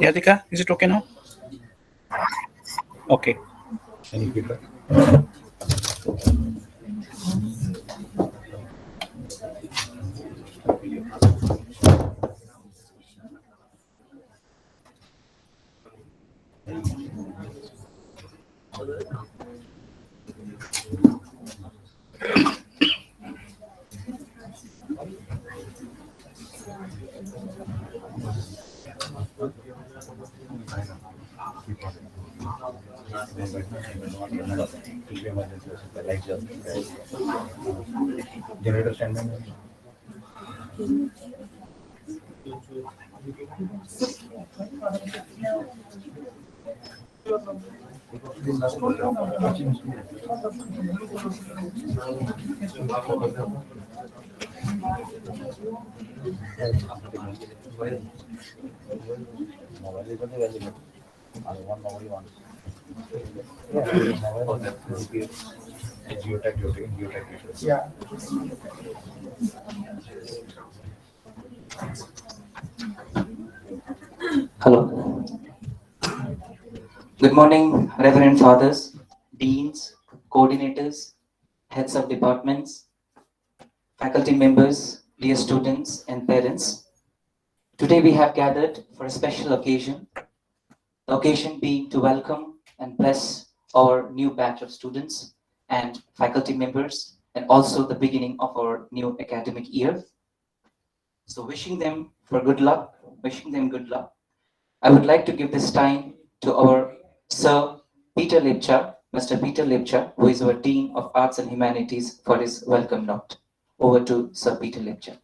Yadika, is it okay now? Okay. Any feedback? Generator standby. Yeah. Hello. Good morning, Reverend Fathers, Deans, Coordinators, Heads of Departments, faculty members, dear students, and parents. Today we have gathered for a special occasion, the occasion being to welcome and bless our new batch of students and faculty members, and also the beginning of our new academic year. So wishing them good luck. I would like to give this time to our Sir Peter Lepcha, Mr. Peter Lepcha, who is our Dean of Arts and Humanities, for his welcome note. Over to Sir Peter Lepcha.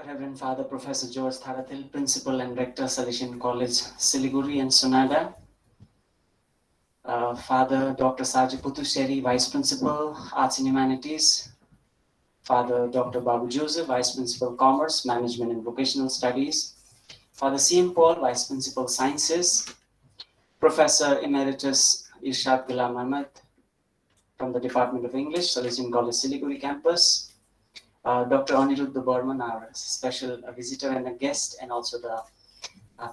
Reverend Father Professor George Tharathil, Principal and Rector, Salesian College, Siliguri and Sonada. Father Dr. Saji Putusheri, Vice Principal, Arts and Humanities. Father Dr. Babu Joseph, Vice Principal, Commerce, Management and Vocational Studies. Father C.M. Paul, Vice Principal, Sciences. Professor Emeritus Irshad Ghulam Ahmed from the Department of English, Salesian College, Siliguri campus. Dr. Aniruddha Burman, our special visitor and a guest, and also the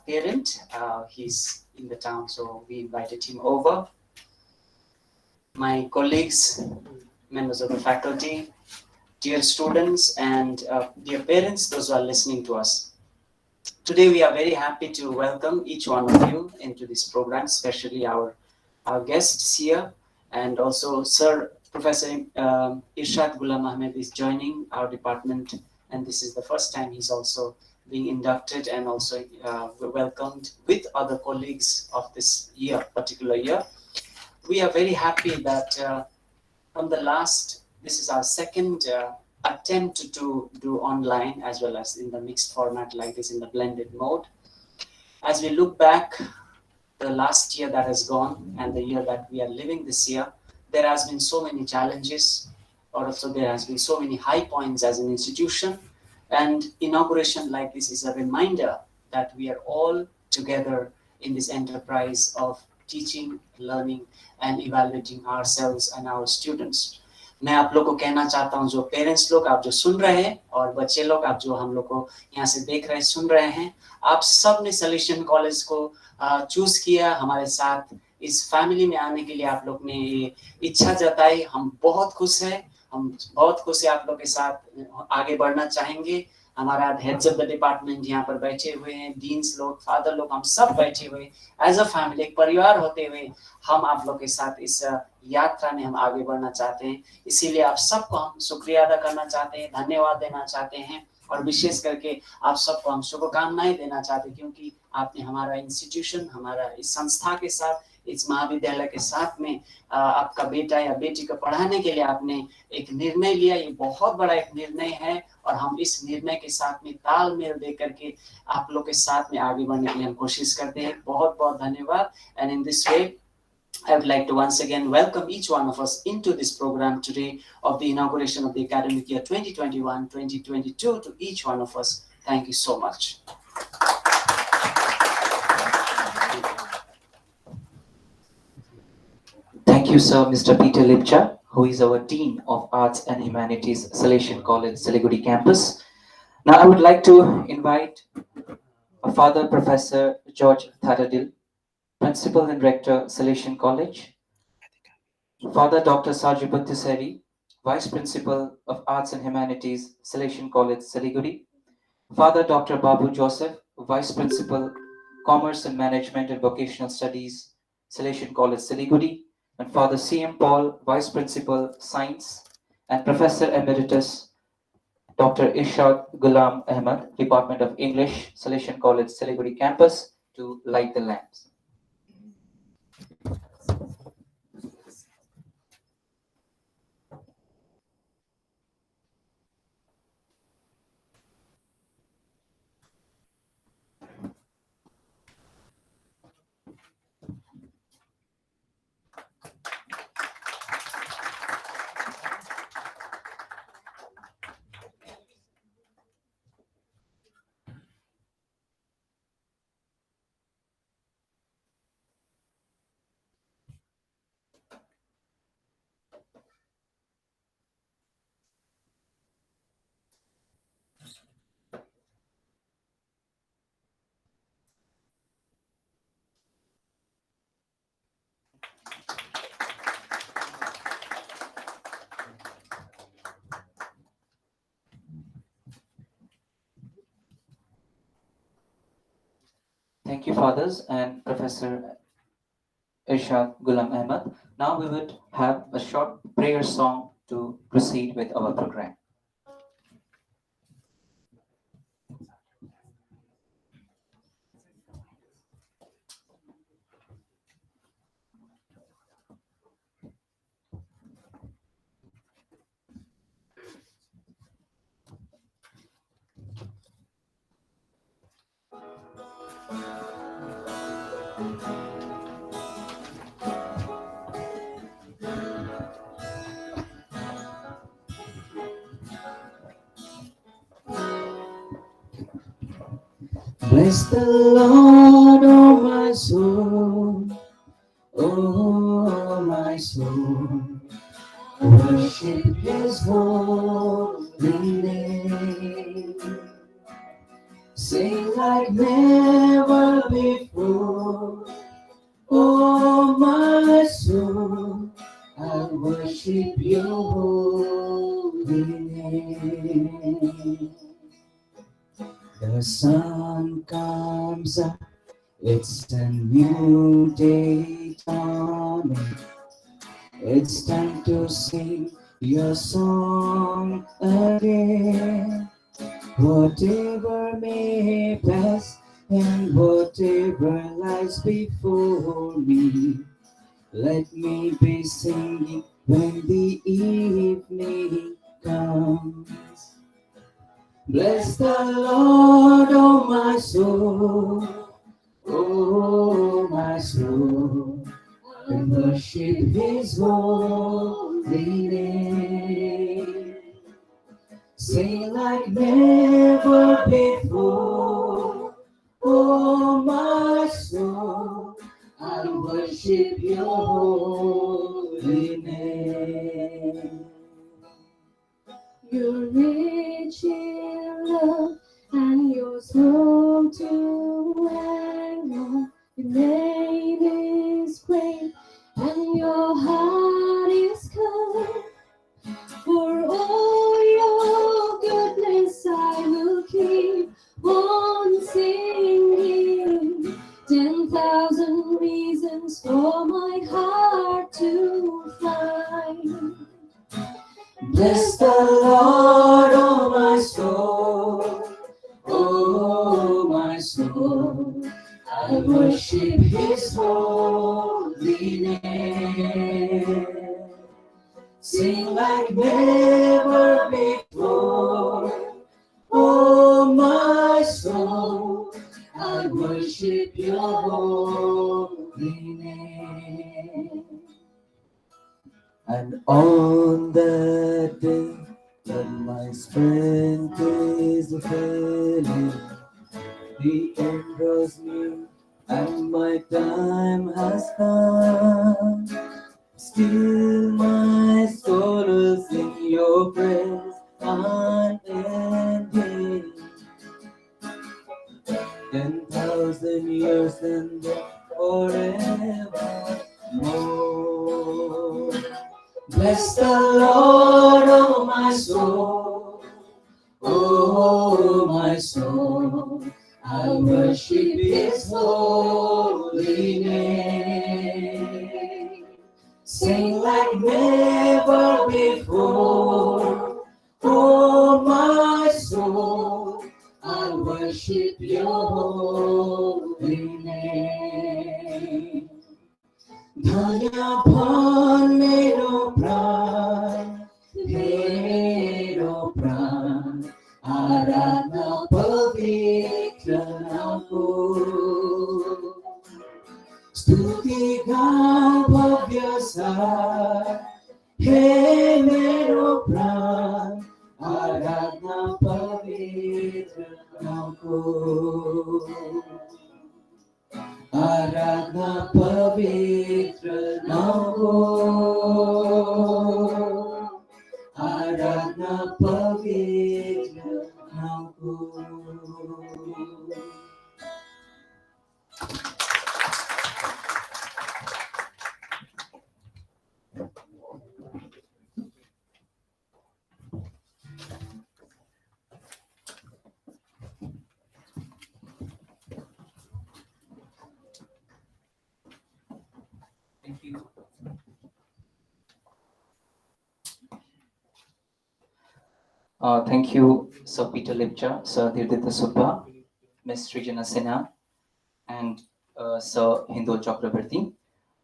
parent. He's in the town, so we invited him over. My colleagues, members of the faculty, dear students, and dear parents, those who are listening to us. Today we are very happy to welcome each one of you into this program, especially our guests here, and also Sir Professor Irshad Ghulam Ahmed is joining our department, and this is the first time he's also being inducted and also welcomed with other colleagues of this particular year. We are very happy that from the last, this is our second attempt to do online as well as in the mixed format like this in the blended mode. As we look back, the last year that has gone and the year that we are living this year, there has been so many challenges, or also there has been so many high points as an institution, and inauguration like this is a reminder that we are all together in this enterprise of teaching, learning, and evaluating ourselves and our students. मैं आप लोग को कहना चाहता हूँ, जो parents लोग आप जो सुन रहे हैं और बच्चे लोग आप जो हम लोग को यहाँ से देख रहे हैं, सुन रहे हैं, आप सब ने सलेशियन कॉलेज को चूज किया हमारे साथ इस फैमिली में आने के लिए आप लोग ने ये इच्छा जताई. हम बहुत खुश हैं, हम बहुत खुश हैं आप लोग के साथ आगे बढ़ना चाहेंगे. हमारा हेड्स ऑफ द डिपार्टमेंट यहाँ पर बैठे हुए हैं, डीन्स लोग, फादर लोग, हम सब बैठे हुए एज अ फैमिली, एक परिवार होते हुए हम आप लोग के साथ इस यात्रा में हम आगे बढ़ना चाहते हैं. इसीलिए आप सबको हम शुक्रिया अदा करना चाहते हैं, धन्यवाद देना चाहते हैं, और विशेष करके आप सबको हम शुभकामनाएं देना चाहते हैं, क्योंकि आपने हमारा इंस्टीट्यूशन, हमारा इस संस्था के साथ, इस महाविद्यालय के साथ में आपका बेटा या बेटी को पढ़ाने के लिए आपने एक निर्णय लिया. ये बहुत बड़ा एक निर्णय है और हम इस निर्णय के साथ में तालमेल दे करके आप लोग के साथ में आगे बढ़ने के लिए हम कोशिश करते हैं. बहुत बहुत धन्यवाद. And in this way, I would like to once again welcome each one of us into this program today of the inauguration of the academic year 2021-2022 to each one of us. Thank you so much. Thank you, sir, Mr. Peter Lepcha. who is our Dean of Arts and Humanities Salesian College, Siliguri campus. Now, I would like to invite Father Professor George Tharadil, Principal and Rector, Salesian College, Father Dr. Sajipathu Seri, Vice Principal of Arts and Humanities, Salesian College, Siliguri, Father Dr. Babu Joseph, Vice Principal, Commerce and Management and Vocational Studies, Salesian College, Siliguri, and Father C.M. Paul, Vice Principal, Science, and Professor Emeritus, Dr. Ishaq Ghulam Ahmad, Department of English, Salesian College, Siliguri campus, to light the lamps. Thank you, Fathers and Professor Ishaq Ghulam Ahmad. Now we would have a short prayer song to proceed with our program. Bless the Lord, oh my soul, oh my soul. Worship His holy name. Sing like never before, oh my soul. I worship Your holy name. The sun comes up, it's a new day dawning. It's time to sing your song again. Whatever may pass and whatever lies before me, let me be singing when the evening comes. Bless the Lord, oh my soul, oh my soul, and worship His holy name. Sing like never before, oh my soul, I worship Your holy name. You're rich in love and you're slow to anger. Your name is great and your heart is kind. For all your goodness I will keep on singing. 10,000 reasons for my heart to find. Bless the Lord, oh my soul, oh my soul. I worship His holy name. Sing like never before, oh my soul. I worship Your holy name. And on that day when my strength is failing, the end draws near and my time has come. Still my soul will sing your praise unending. 10,000 years and then forevermore. Bless the Lord, oh my soul, oh my soul. I'll worship His holy name. Sing like never before, oh my soul. I'll worship Your holy name. Dhanya pran mero pran, mero pran, aradhna pavitra naamo. Stuti gaun bhavya sa, he mero pran, aradhna pavitra naamo. Aradhna pavitra naamo. Aradhna pavitra naamo. Thank you. Thank you, Sir Peter Lipcha, Sir Dirdita Subba, Ms. Srijana Sinha, and Sir Hindol Chakrabarti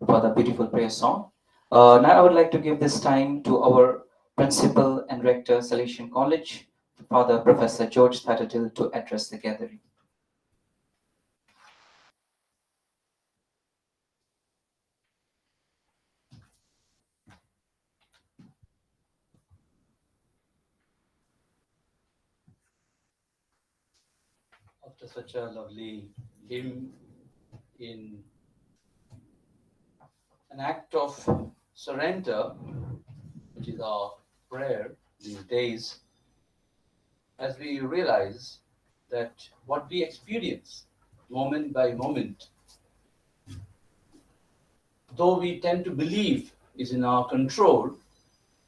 for the beautiful prayer song. Now I would like to give this time to our Principal and Rector, Salesian College, Father Professor George Thatadil, to address the gathering. After such a lovely hymn in an act of surrender, which is our prayer these days, as we realize that what we experience moment by moment, though we tend to believe is in our control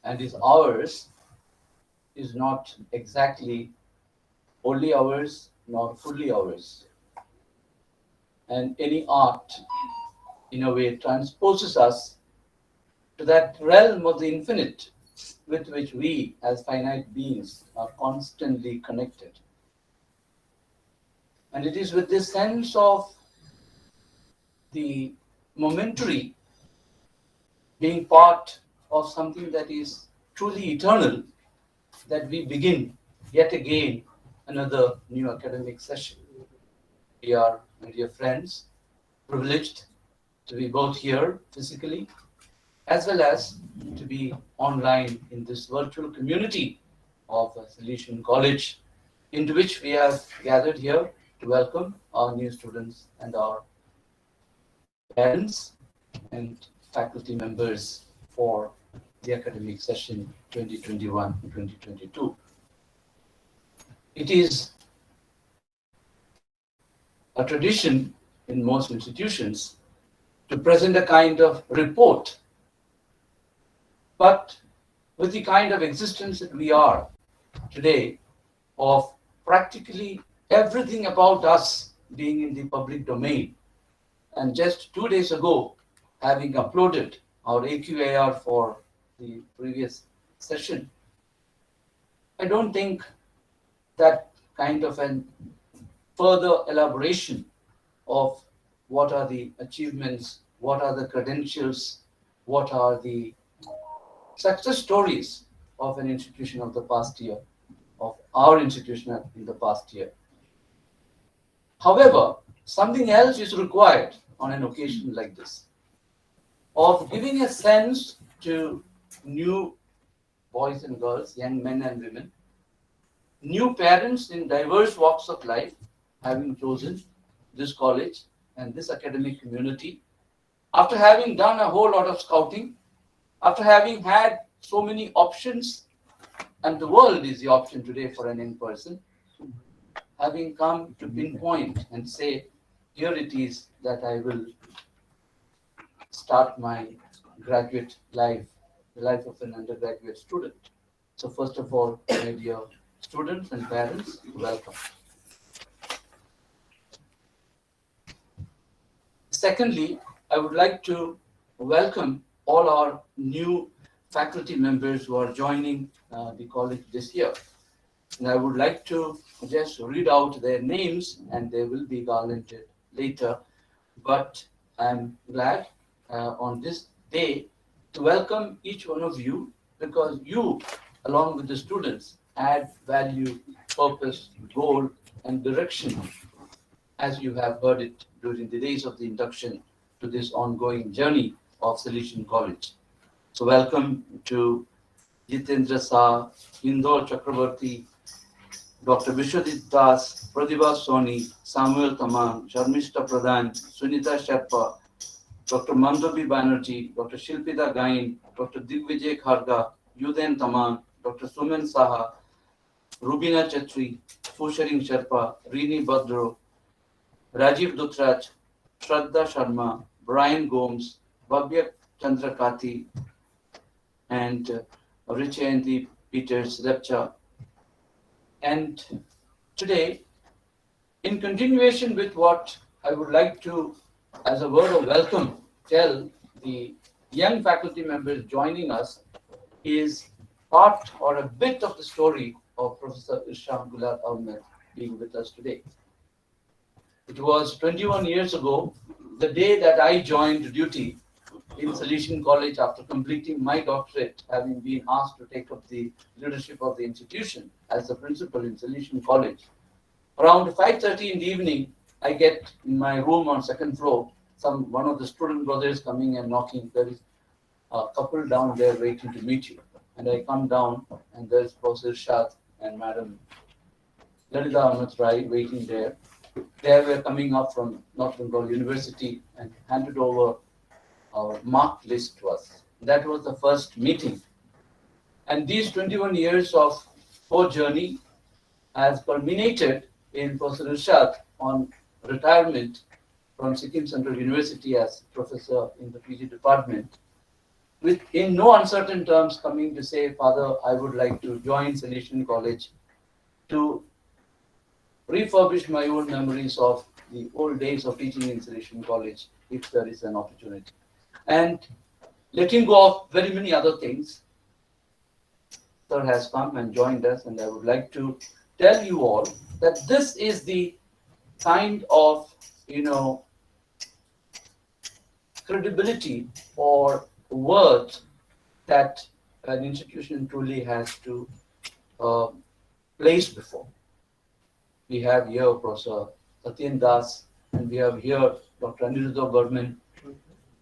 and is ours, is not exactly wholly ours nor fully ours. And any art, in a way, transposes us to that realm of the infinite with which we, as finite beings, are constantly connected. And it is with this sense of the momentary being part of something that is truly eternal that we begin yet again another new academic session. We are, my dear friends, privileged to be both here physically as well as to be online in this virtual community of Salesian College, into which we have gathered here to welcome our new students and our parents and faculty members for the academic session 2021-2022. It is a tradition in most institutions to present a kind of report, but with the kind of existence that we are today, of practically everything about us being in the public domain. And just 2 days ago, having uploaded our AQAR for the previous session, I don't think that kind of an further elaboration of what are the achievements, what are the credentials, what are the success stories of an institution of the past year, of our institution in the past year. However, something else is required on an occasion like this, of giving a sense to new boys and girls, young men and women, new parents in diverse walks of life, having chosen this college and this academic community, after having done a whole lot of scouting, After having had so many options, and the world is the option today for an young person, having come to pinpoint and say, here it is that I will start my graduate life, the life of an undergraduate student. So first of all, my dear students and parents, welcome. Secondly, I would like to welcome all our new faculty members who are joining the college this year. And I would like to just read out their names, and they will be garlanded later. But I'm glad on this day to welcome each one of you, because you, along with the students, add value, purpose, goal, and direction, as you have heard it during the days of the induction to this ongoing journey of Salesian College. So welcome to Jitendra Shah, Indor Chakrabarti, Dr. Vishwadit Das, Pratibha Soni, Samuel Taman, Sharmishta Pradhan, Sunita Sherpa, Dr. Mandobi Banerjee, Dr. Shilpita Gain, Dr. Digvijay Kharga, Yuden Taman, Dr. Suman Saha, Rubina Chetri, Fusharing Sherpa, Rini Badro, Rajiv Dutraj, Shraddha Sharma, Brian Gomes, Bhavya Chandra Kati, and Richayanti Peters Lepcha. And today, in continuation with what I would like to, as a word of welcome, tell the young faculty members joining us, is part or a bit of the story of Professor Irshad Gulab Ahmed being with us today. It was 21 years ago, the day that I joined duty in Salesian College after completing my doctorate, having been asked to take up the leadership of the institution as the principal in Salesian College. Around 5:30 in the evening, I get in my room on second floor, one of the student brothers coming and knocking. There is a couple down there waiting to meet you. And I come down, and there's Professor Irshad and Madam Lalita Ahmed Rai waiting there. They were coming up from North Bengal University and handed over our marked list to us. That was the first meeting. And these 21 years of core journey has culminated in Professor Irshad on retirement from Sikkim Central University as professor in the PG department, with in no uncertain terms coming to say, Father, I would like to join Salesian College to refurbish my own memories of the old days of teaching in Salesian College, if there is an opportunity. And letting go of very many other things, Sir has come and joined us, and I would like to tell you all that this is the kind of, credibility or worth that an institution truly has to place before. We have here Professor Satyen Das, and we have here Dr. Aniruddha Burman,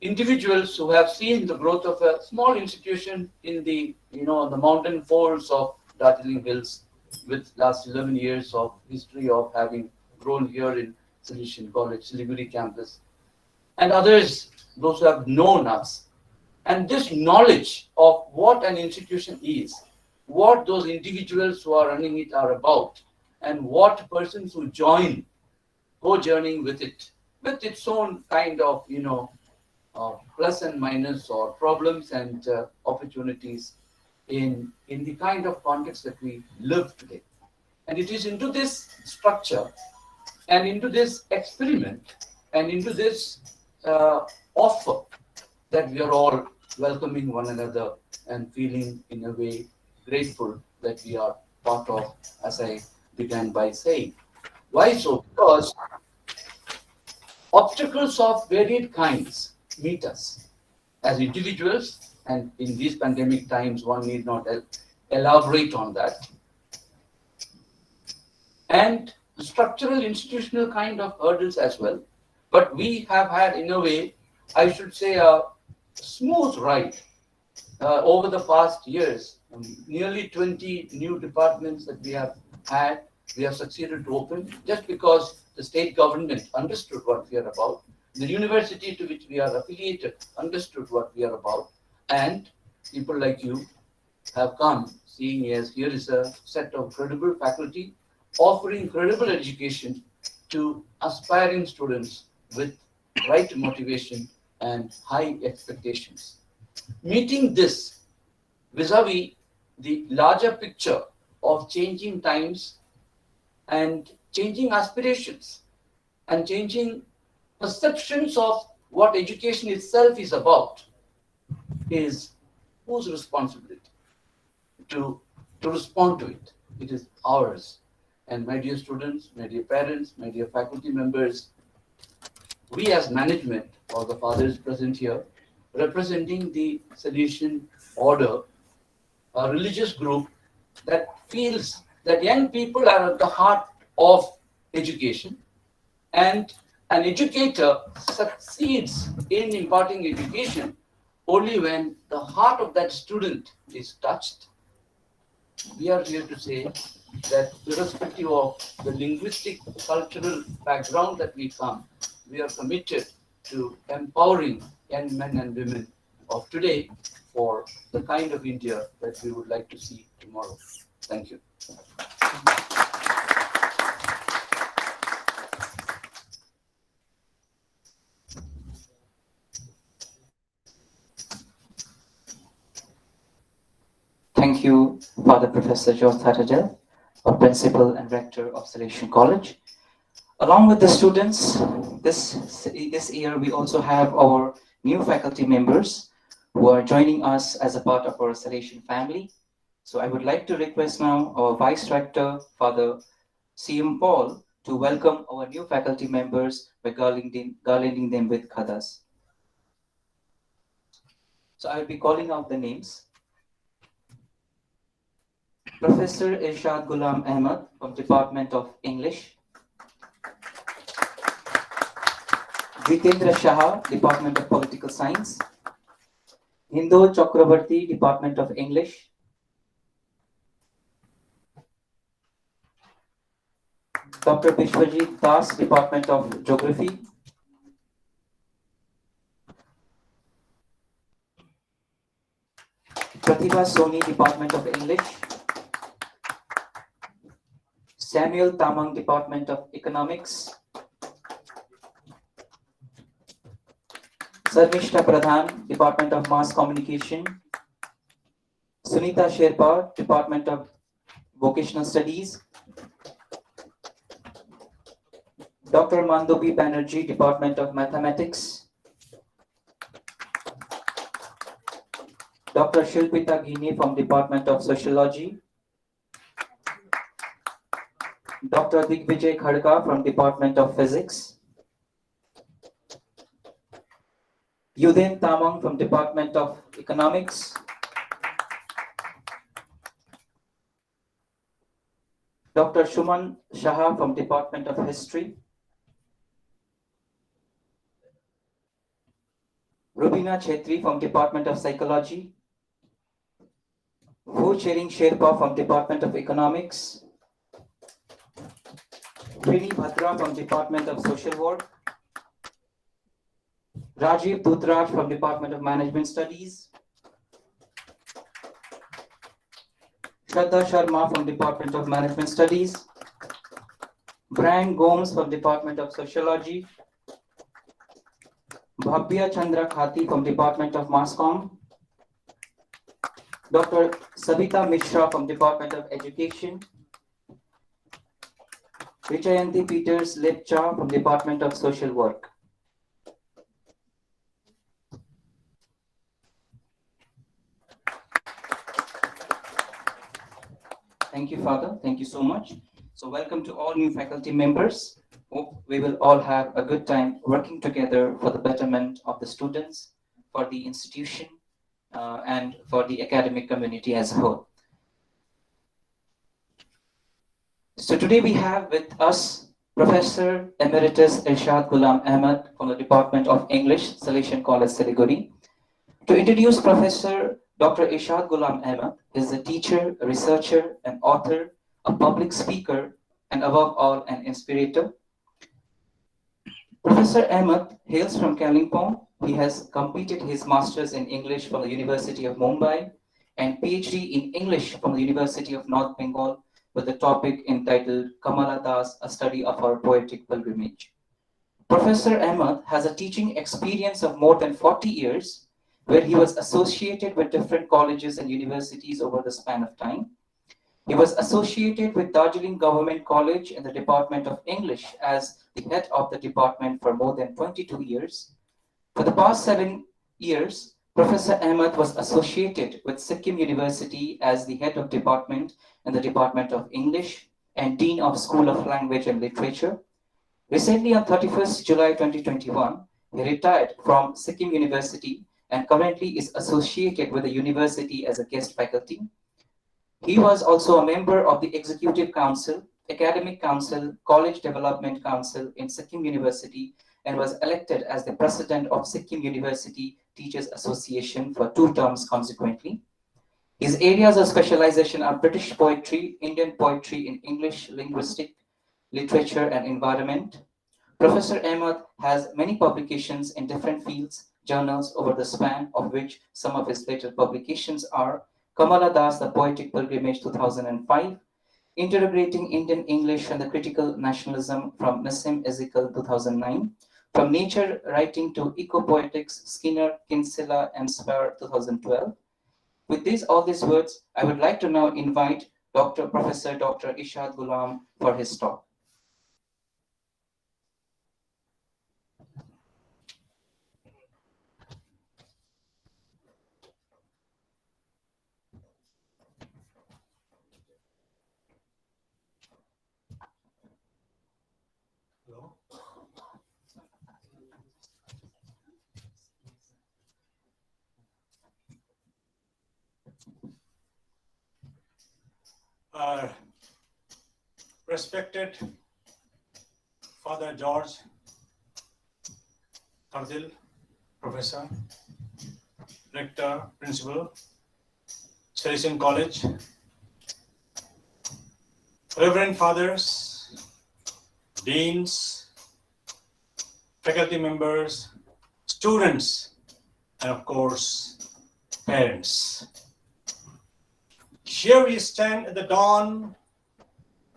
individuals who have seen the growth of a small institution in the, the mountain folds of Darjeeling Hills, with last 11 years of history of having grown here in Salesian College, Siliguri campus, and others, those who have known us. And this knowledge of what an institution is, what those individuals who are running it are about, and what persons who join, go journeying with it, with its own kind of, plus and minus or problems and opportunities in the kind of context that we live today. And it is into this structure and into this experiment and into this offer that we are all welcoming one another and feeling in a way grateful that we are part of, as I began by saying. Why so? Because obstacles of varied kinds meet us as individuals, and in these pandemic times, one need not elaborate on that. And structural, institutional kind of hurdles as well. But we have had, in a way, I should say, a smooth ride over the past years. Nearly 20 new departments that we have had, we have succeeded to open just because the state government understood what we are about. The university to which we are affiliated understood what we are about. And people like you have come, seeing as here is a set of credible faculty offering credible education to aspiring students with right motivation and high expectations. Meeting this vis-a-vis the larger picture of changing times and changing aspirations and changing perceptions of what education itself is about is whose responsibility to, to respond to it? It is ours. And my dear students, my dear parents, my dear faculty members, we as management, or the fathers present here, representing the Salesian order, a religious group that feels that young people are at the heart of education, and an educator succeeds in imparting education only when the heart of that student is touched. We are here to say that irrespective of the linguistic, cultural background that we come, we are committed to empowering young men and women of today for the kind of India that we would like to see tomorrow. Thank you. Thank you, Father Professor George Thatadel, our Principal and Rector of Salesian College. Along with the students, this year we also have our new faculty members who are joining us as a part of our Salesian family. So I would like to request now our Vice Rector, Father C.M. Paul, to welcome our new faculty members by garlanding them with khadas. So I will be calling out the names. Professor Irshad Ghulam Ahmad from Department of English. Jitendra Shah, Department of Political Science. Hindu Chakrabarti, Department of English. Dr. Bishwajit Das, Department of Geography. Pratibha Soni, Department of English. Samuel Tamang, Department of Economics. Sarmishta Pradhan, Department of Mass Communication. Sunita Sherpa, Department of Vocational Studies. Dr. Mandobi Banerjee, Department of Mathematics. Dr. Shilpita Ghini from Department of Sociology. Dr. Digvijay Khadka from Department of Physics. Yudin Tamang from Department of Economics. Dr. Shuman Shah from Department of History. Rubina Chetri from Department of Psychology. Hu Chering Sherpa from Department of Economics. Rini Bhadra from Department of Social Work. Rajiv Dutraj from Department of Management Studies. Shraddha Sharma from Department of Management Studies. Brian Gomes from Department of Sociology. Bhavya Chandra Khati from Department of Mass Comm. Dr. Savita Mishra from Department of Education. Richayanti Peters Lepcha from Department of Social Work. Thank you, Father. Thank you so much. So welcome to all new faculty members. Hope we will all have a good time working together for the betterment of the students, for the institution, and for the academic community as a whole. So today we have with us Professor Emeritus Irshad Ghulam Ahmad from the Department of English, Salesian College, Siliguri. To introduce Professor Dr. Irshad Ghulam Ahmad is a teacher, a researcher, an author, a public speaker, and above all, an inspirator. Professor Ahmad hails from Kalimpong, He has completed his Masters in English from the University of Mumbai and PhD in English from the University of North Bengal with the topic entitled Kamala Das, a study of our poetic pilgrimage. Professor Ahmed has a teaching experience of more than 40 years, where he was associated with different colleges and universities over the span of time. He was associated with Darjeeling Government College in the Department of English as the head of the department for more than 22 years. For the past 7 years, Professor Ahmed was associated with Sikkim University as the head of department in the Department of English and Dean of School of Language and Literature. Recently, on 31st July 2021, he retired from Sikkim University and currently is associated with the university as a guest faculty. He was also a member of the Executive Council, Academic Council, College Development Council in Sikkim University and was elected as the president of Sikkim University Teachers Association for 2 terms consequently. His areas of specialization are British poetry, Indian poetry in English, linguistic, literature, and environment. Professor Ahmed has many publications in different fields, journals over the span of which some of his later publications are Kamala Das, The Poetic Pilgrimage 2005, Integrating Indian English and the Critical Nationalism from Nassim Ezekiel 2009, From Nature Writing to Eco-Poetics, Skinner, Kinsella, and Spare 2012. With all these words, I would like to now invite Professor Dr. Ishad Ghulam for his talk. Hello. Respected Father George Tardil, Professor, Rector, Principal, Salesian College, Reverend Fathers, Deans, faculty members, students, and of course, parents. Here we stand at the dawn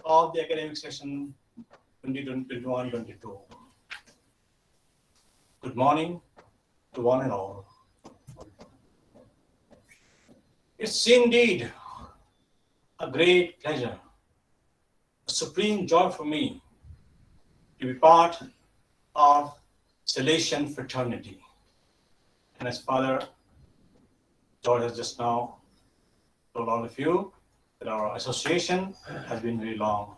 of the academic session 2021-22. Good morning to one and all. It's indeed a great pleasure, a supreme joy for me to be part of Salesian fraternity. And as Father George has just now told all of you, that our association has been very long.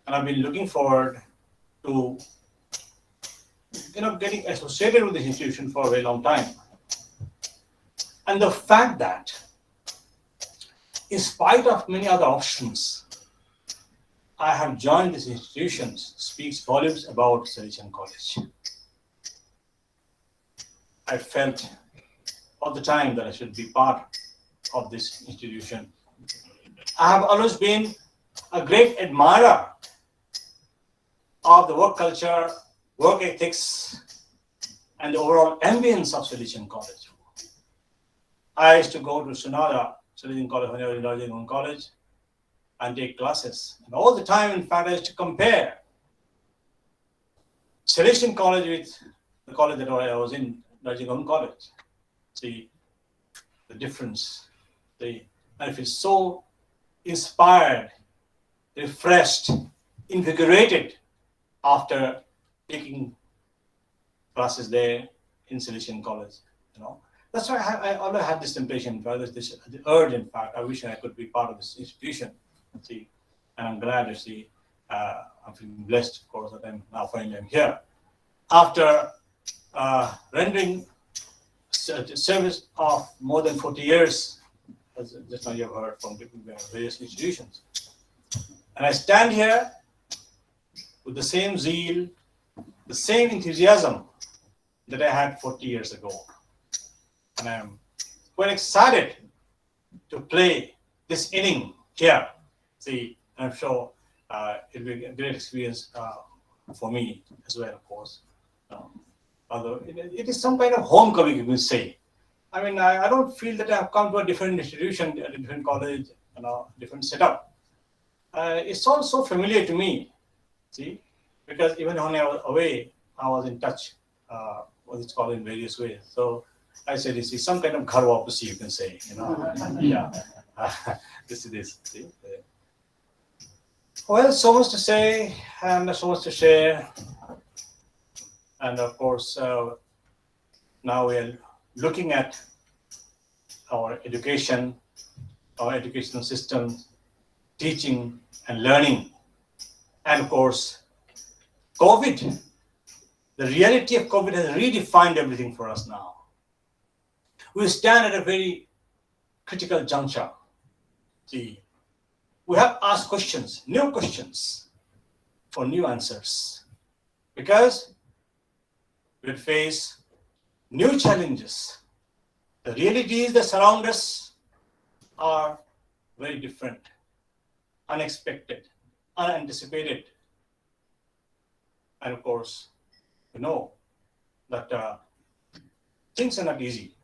And I've been looking forward to getting associated with this institution for a very long time. And the fact that, in spite of many other options, I have joined this institution speaks volumes about Salesian College. I felt all the time that I should be part of this institution. I have always been a great admirer of the work culture, work ethics, and the overall ambience of Salesian College. I used to go to Sonada, Salesian College, when I was in Darjeeling College, and take classes. And all the time, in fact, I used to compare Salesian College with the college that I was in, Darjeeling College. See the difference. I feel so inspired, refreshed, invigorated after taking classes there in Salesian College. That's why I always had this temptation, this urge. In fact, I wish I could be part of this institution. See, and I'm glad to see. I'm feeling blessed, of course, that I'm now finally here. After rendering service of more than 40 years, as just now you have heard from various institutions. And I stand here with the same zeal, the same enthusiasm that I had 40 years ago. And I'm quite excited to play this inning here. See, I'm sure it'll be a great experience for me as well, of course. although it is some kind of homecoming, you will say. I mean, I don't feel that I have come to a different institution, a different college, different setup. It's all so familiar to me, see, because even when I was away, I was in touch, what it's called in various ways. So I said, this is some kind of ghar wapsi, you can say, yeah. This is this. See? Well, so much to say and so much to share. And of course, now we're looking at our education, our educational system, teaching and learning. And of course, COVID, the reality of COVID has redefined everything for us now. We stand at a very critical juncture. See, we have asked questions, new questions for new answers, because we face new challenges. The realities that surround us are very different, unexpected, unanticipated. And of course, we know that things are not easy.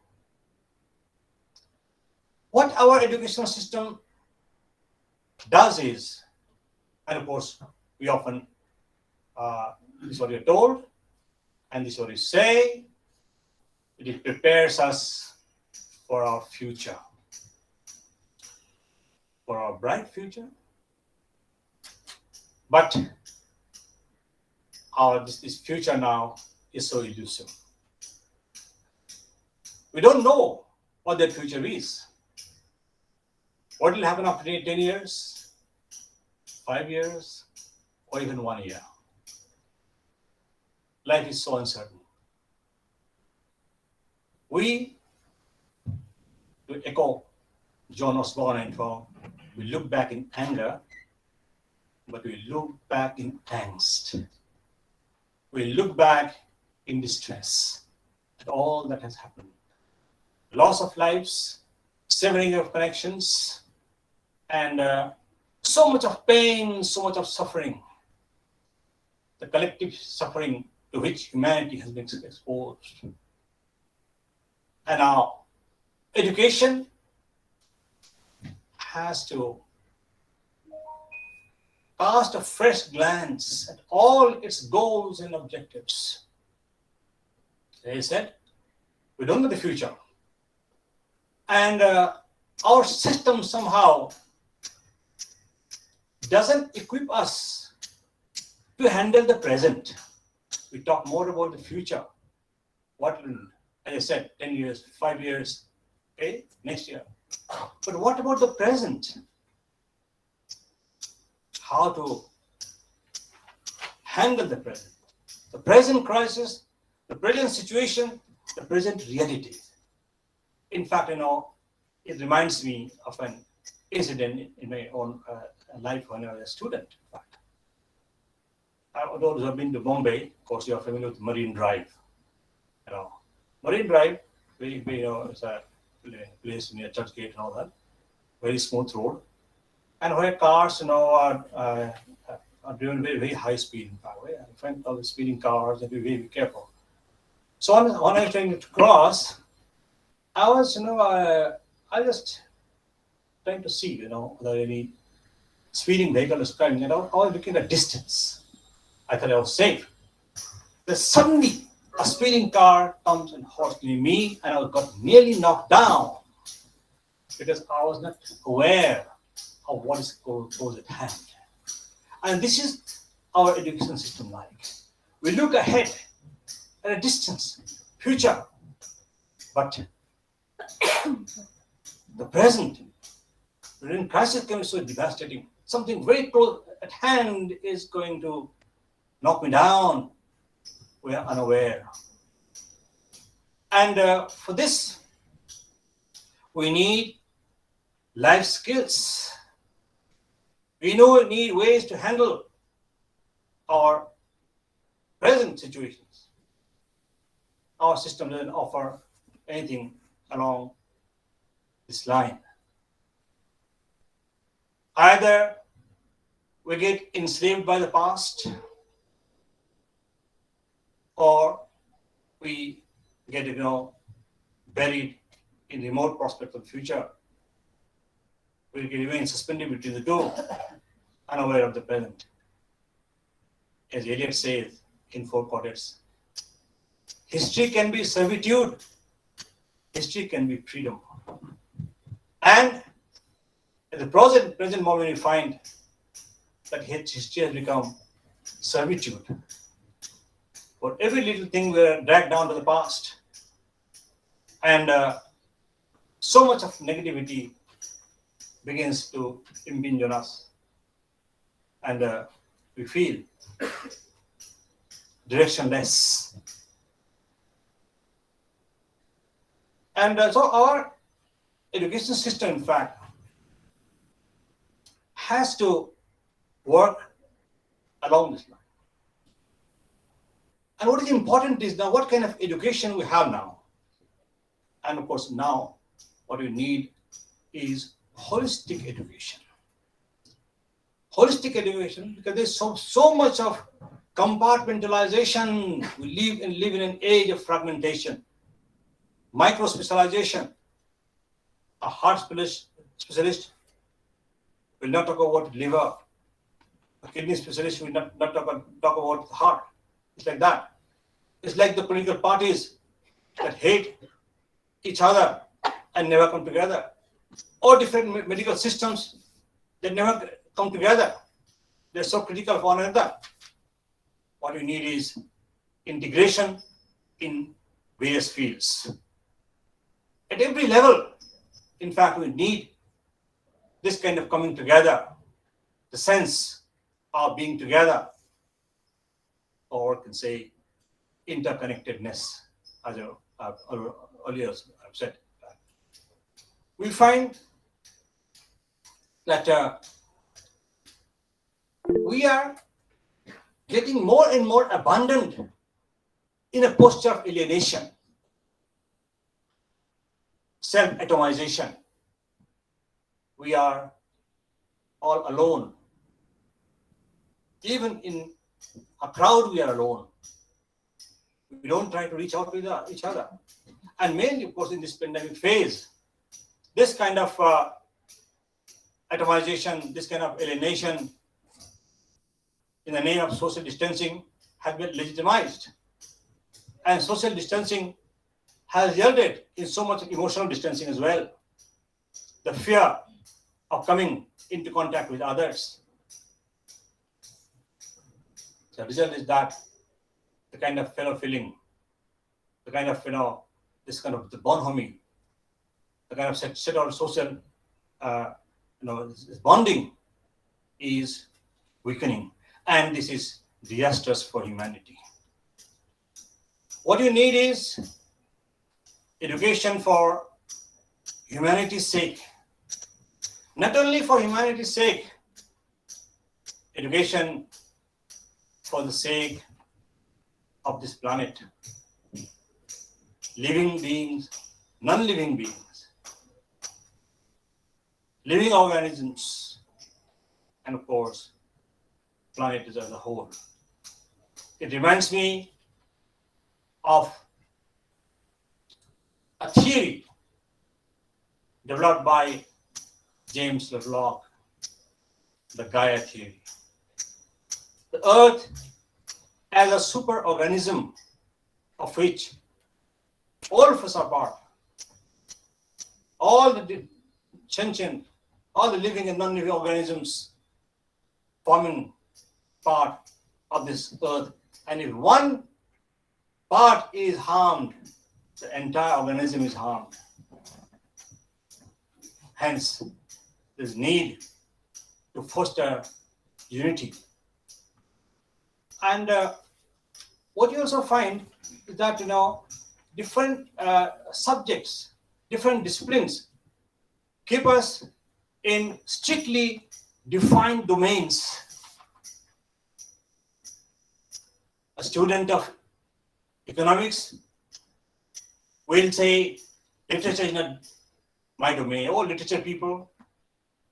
What our educational system does is, and of course, we often, this is what you're told, and this is what you say, it prepares us for our future, for our bright future. But this future now is so elusive. We don't know what that future is. What will happen after 10 years, 5 years, or even 1 year? Life is so uncertain. We, to echo John Osborne and Fong, we look back in anger, but we look back in angst. We look back in distress at all that has happened. Loss of lives, severing of connections, and so much of pain, so much of suffering. The collective suffering to which humanity has been exposed. And now, education has to cast a fresh glance at all its goals and objectives. They said, we don't know the future. And our system somehow doesn't equip us to handle the present. We talk more about the future. What will, as I said, 10 years, 5 years, okay, next year. But what about the present? How to handle the present crisis, the present situation, the present reality. In fact, it reminds me of an incident in my own life when I was a student. In fact, those who have been to Bombay, of course, you are familiar with Marine Drive. Marine Drive, it's a place near Churchgate and all that. Very smooth road, and where cars, are driven very, very high speed. In fact, I find all the speeding cars and be very, very careful. So when I was trying to cross, I was, I just trying to see, whether any speeding vehicle is coming. I was looking at distance. I thought I was safe. Then suddenly a speeding car comes and horsed near me, and I got nearly knocked down because I was not aware of what is close at hand. And this is our education system like. We look ahead at a distance, future, but the present, when crisis comes so devastating, something very close at hand is going to knock me down. We are unaware. And for this, we need life skills. We need ways to handle our present situations. Our system doesn't offer anything along this line. Either we get enslaved by the past, or we get, buried in remote prospect of the future. We remain suspended between the two, unaware of the present. As Eliot says in Four Quartets, history can be servitude, history can be freedom. And at the present moment, we find that history has become servitude. For every little thing, we are dragged down to the past. And so much of negativity begins to impinge on us. And we feel directionless. And so our education system, in fact, has to work along this line. And what is important is now what kind of education we have now. And of course, now what we need is holistic education. Holistic education, because there's so much of compartmentalization. We live in an age of fragmentation, micro specialization. A heart specialist will not talk about liver. A kidney specialist will not talk about the heart. It's like that. It's like the political parties that hate each other and never come together, or different medical systems that never come together. They're so critical of one another. What we need is integration in various fields. At every level, in fact, we need this kind of coming together, the sense of being together, or we can say interconnectedness, as earlier I've said. We find that we are getting more and more abandoned in a posture of alienation, self-atomization. We are all alone. Even in a crowd, we are alone. We don't try to reach out to each other. And mainly, of course, in this pandemic phase, this kind of atomization, this kind of alienation in the name of social distancing has been legitimized. And social distancing has yielded in so much emotional distancing as well. The fear of coming into contact with others. The result is that the kind of fellow feeling, the kind of, this kind of the bonhomie, the kind of set of social, this bonding is weakening. And this is disastrous for humanity. What you need is education for humanity's sake. Not only for humanity's sake, education for the sake of this planet. Living beings, non-living beings, living organisms, and of course, planet as a whole. It reminds me of a theory developed by James Lovelock, the Gaia theory. The Earth as a superorganism of which all of us are part. All the sentient, all the living and non-living organisms forming part of this earth. And if one part is harmed, the entire organism is harmed. Hence, there's need to foster unity. And what you also find is that, different subjects, different disciplines keep us in strictly defined domains. A student of economics will say, literature is not my domain. Oh, literature people,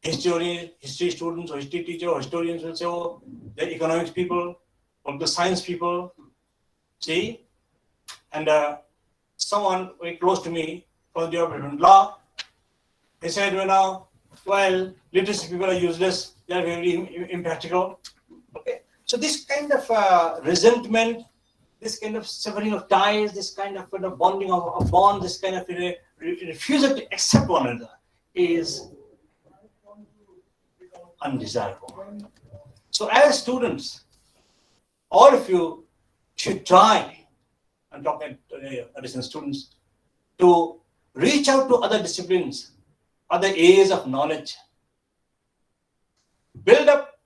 history students or history teacher or historians will say, oh, they're economics people, or the science people. See? And someone very close to me from the Department of Law, he said, well, literacy people are useless, they are very impractical. Okay, so this kind of resentment, this kind of severing of ties, this kind of bonding of a bond, this kind of refusal to accept one another is undesirable. So as students, all of you should try, I'm talking to additional students, to reach out to other disciplines, other areas of knowledge. Build up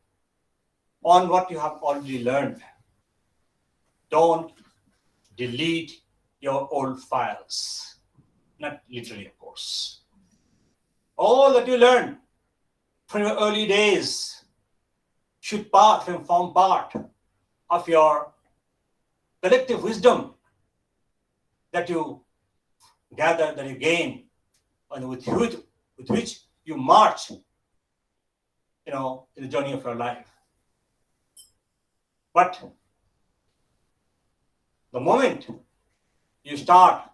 on what you have already learned. Don't delete your old files. Not literally, of course. All that you learned from your early days should form part of your collective wisdom that you gather, that you gain, and with which you march, in the journey of your life. But the moment you start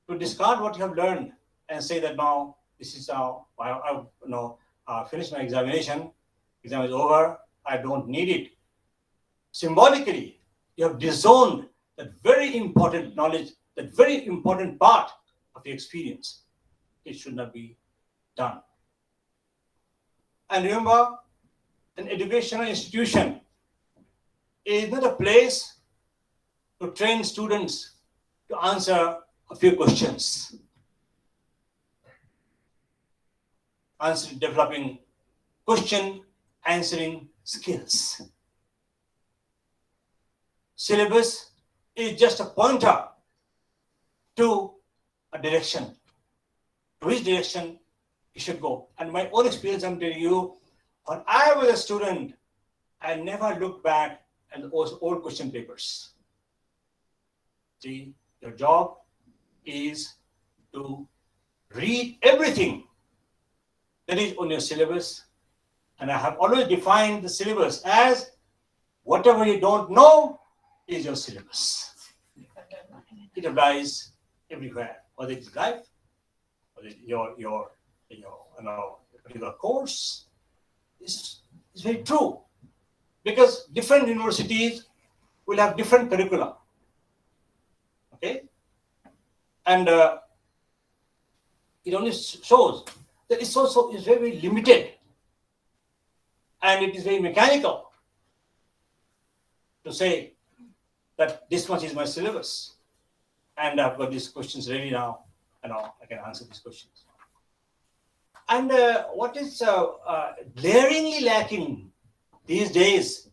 to discard what you have learned and say that now this is how I finished my examination, exam is over, I don't need it. Symbolically, you have disowned that very important knowledge, that very important part of the experience. It should not be done. And remember, an educational institution is not a place to train students to answer a few questions. Developing question answering skills. Syllabus is just a pointer to a direction, to which direction you should go. And my own experience, I'm telling you, when I was a student, I never looked back at those old question papers. See, your job is to read everything that is on your syllabus. And I have always defined the syllabus as whatever you don't know is your syllabus. It applies everywhere, whether it's life, whether it's your particular course. It's very true, because different universities will have different curricula. Okay, and it only shows that it's also is very limited, and it is very mechanical to say that this much is my syllabus, and I've got these questions ready now. I can answer these questions. And what is glaringly lacking these days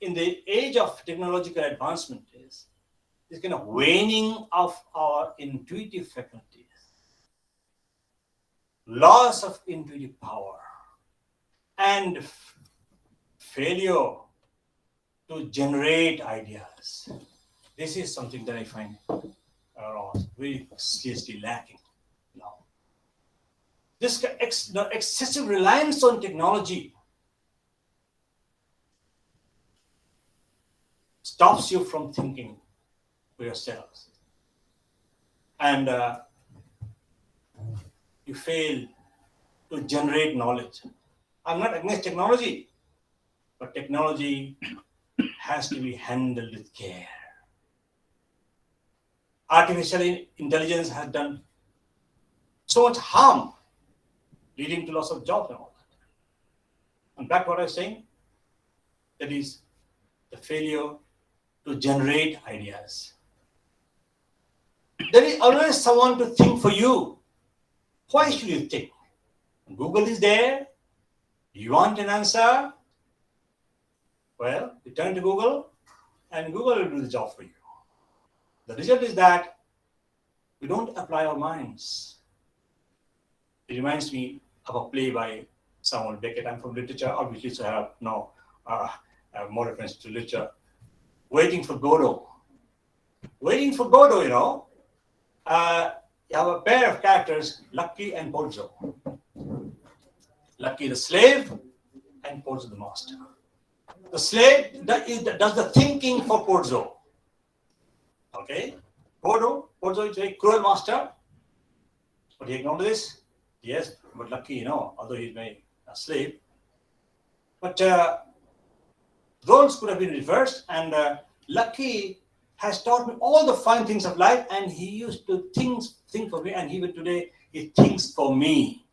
in the age of technological advancement is this kind of waning of our intuitive faculties, loss of intuitive power, and failure to generate ideas. This is something that I find very seriously lacking now. This excessive reliance on technology stops you from thinking for yourselves, and you fail to generate knowledge. I'm not against technology, but technology has to be handled with care. Artificial intelligence has done so much harm, leading to loss of jobs and all that. And back to what I was saying, that is the failure to generate ideas. There is always someone to think for you. Why should you think? Google is there. You want an answer? Well, you turn to Google, and Google will do the job for you. The result is that we don't apply our minds. It reminds me of a play by Samuel Beckett. I'm from literature, obviously, so I have more reference to literature. Waiting for Godot. Waiting for Godot, you have a pair of characters, Lucky and Pozzo. Lucky the slave, and Pozzo the master. The slave does the thinking for Pozzo. Okay? Bodo is a cruel master. But he acknowledged this. Yes, but lucky, although he's my slave. But roles could have been reversed, and Lucky has taught me all the fine things of life, and he used to think for me, and today he thinks for me.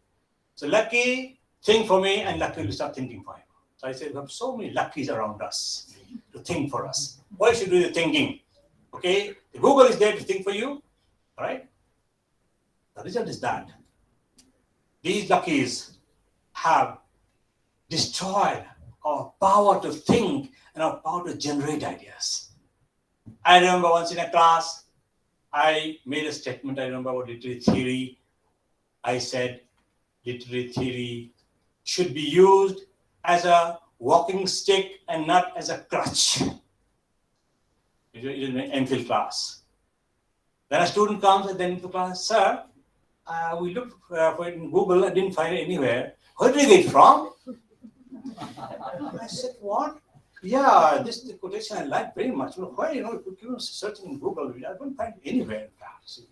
So Lucky think for me, and Lucky will start thinking for him. So I said, we have so many Luckies around us to think for us. Why should we do the thinking? Okay, the Google is there to think for you, all right? The result is that these Luckies have destroyed our power to think and our power to generate ideas. I remember once in a class, I made a statement. I remember about literary theory. I said literary theory should be used as a walking stick and not as a crutch. It is an MPhil class. Then a student comes and then into class, sir, we looked for it in Google, I didn't find it anywhere. Where did you get it from? I said, what? Yeah, this quotation I like very much. Why, if you search in Google, I don't find it anywhere in fact. So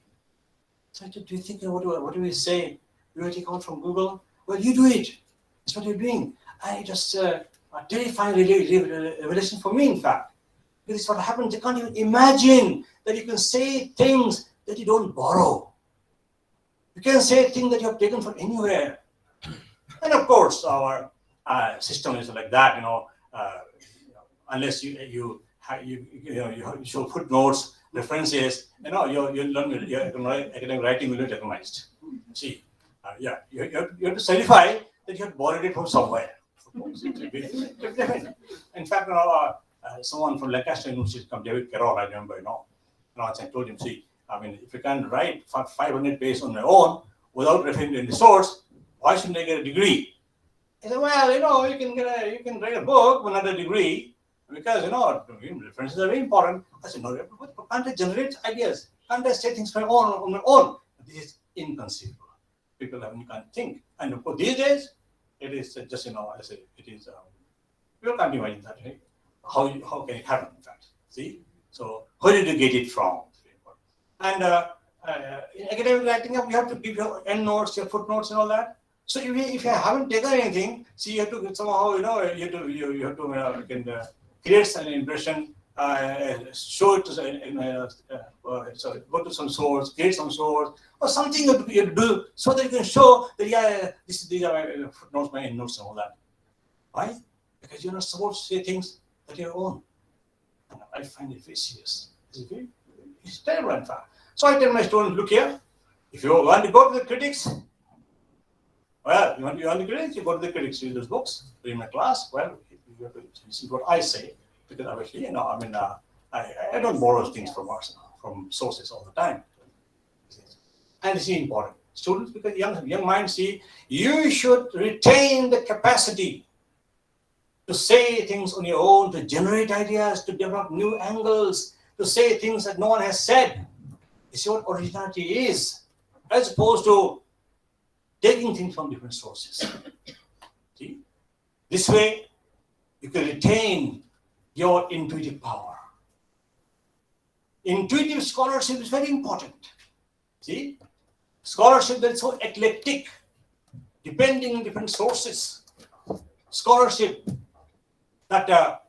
I said, do you think, what do we say? You will take out from Google? Well, you do it. That's what you're doing. I just a terrifying revelation for me, in fact. This is what happens. You can't even imagine that you can say things that you don't borrow. You can say things that you have taken from anywhere. And of course, our system is like that, unless you show footnotes, references, you learn your academic writing will be recognized. See, you have to certify that you have borrowed it from somewhere. In fact, someone from Lancaster University, David Carroll, I remember, I told him, see, if you can write 500 pages on my own without referring to any source, why shouldn't I get a degree? He said, well, you can write a book but not a degree because, references are very important. I said, no, can't I generate ideas? Can't I say things on my own? This is inconceivable. People can't think. And of course, these days, it is just, I say, it is, people can't imagine that, right? How can it happen, in fact? See? So, where did you get it from? And in academic writing, you have to give your endnotes, your footnotes, and all that. So if you haven't taken anything, see, you have to somehow, you have to create an impression, show it to go to some source, create some source, or something you have to do so that you can show that these are my footnotes, my endnotes, and all that. Why? Because you're not supposed to say things that are your own. And I find it very serious. It's terrible, in fact. So I tell my students, look here, if you want to go to the critics, well, you want the critics, you go to the critics, read those books, read my class. Well, you have to listen to what I say, because obviously, I don't borrow things from sources all the time. And this is important. Students, because young minds see, you should retain the capacity to say things on your own, to generate ideas, to develop new angles, to say things that no one has said. You see what originality is, as opposed to taking things from different sources. See? This way, you can retain your intuitive power. Intuitive scholarship is very important. See? Scholarship that is so eclectic, depending on different sources. Scholarship that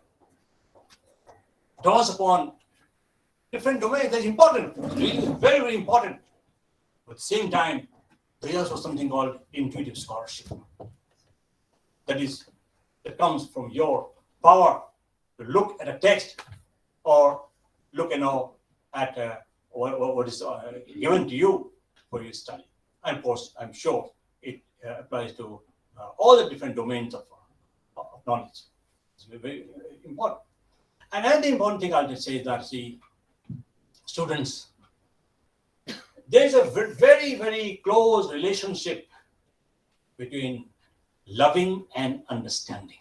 draws upon different domains, that is important. Reading is very, very important. But at the same time, there is also something called intuitive scholarship. That comes from your power to look at a text or look, at what is given to you for your study. And of course, I'm sure it applies to all the different domains of knowledge. It's very important. And another important thing I'll just say is that, see, students, there's a very, very close relationship between loving and understanding.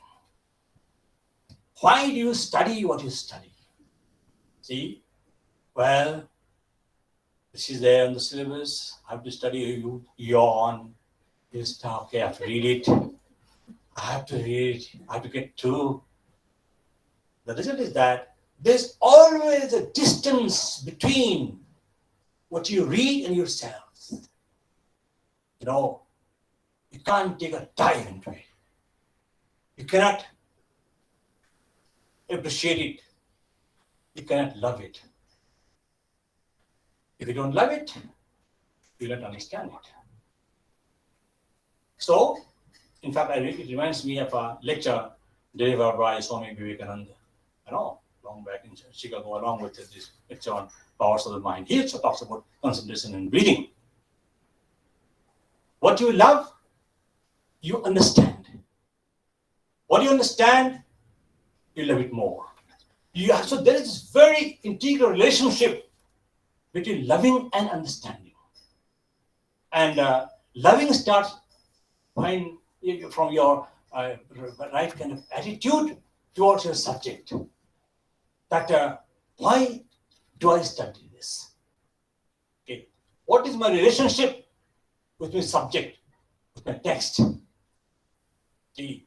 Why do you study what you study? See, well, this is there on the syllabus. I have to study, you yawn, you start, okay, I have to read it. I have to get through. The result is that there's always a distance between what you read in yourselves. You know, you can't take a dive into it. You cannot appreciate it. You cannot love it. If you don't love it, you don't understand it. So, in fact, it reminds me of a lecture delivered by Swami Vivekananda, long back in Chicago, along with this lecture on powers of the mind. He also talks about concentration and breathing. What you love, you understand. What you understand, you love it more. So there is this very integral relationship between loving and understanding. And loving starts from your right kind of attitude towards your subject. That why do I study this? Okay, what is my relationship with my subject, with my text? See,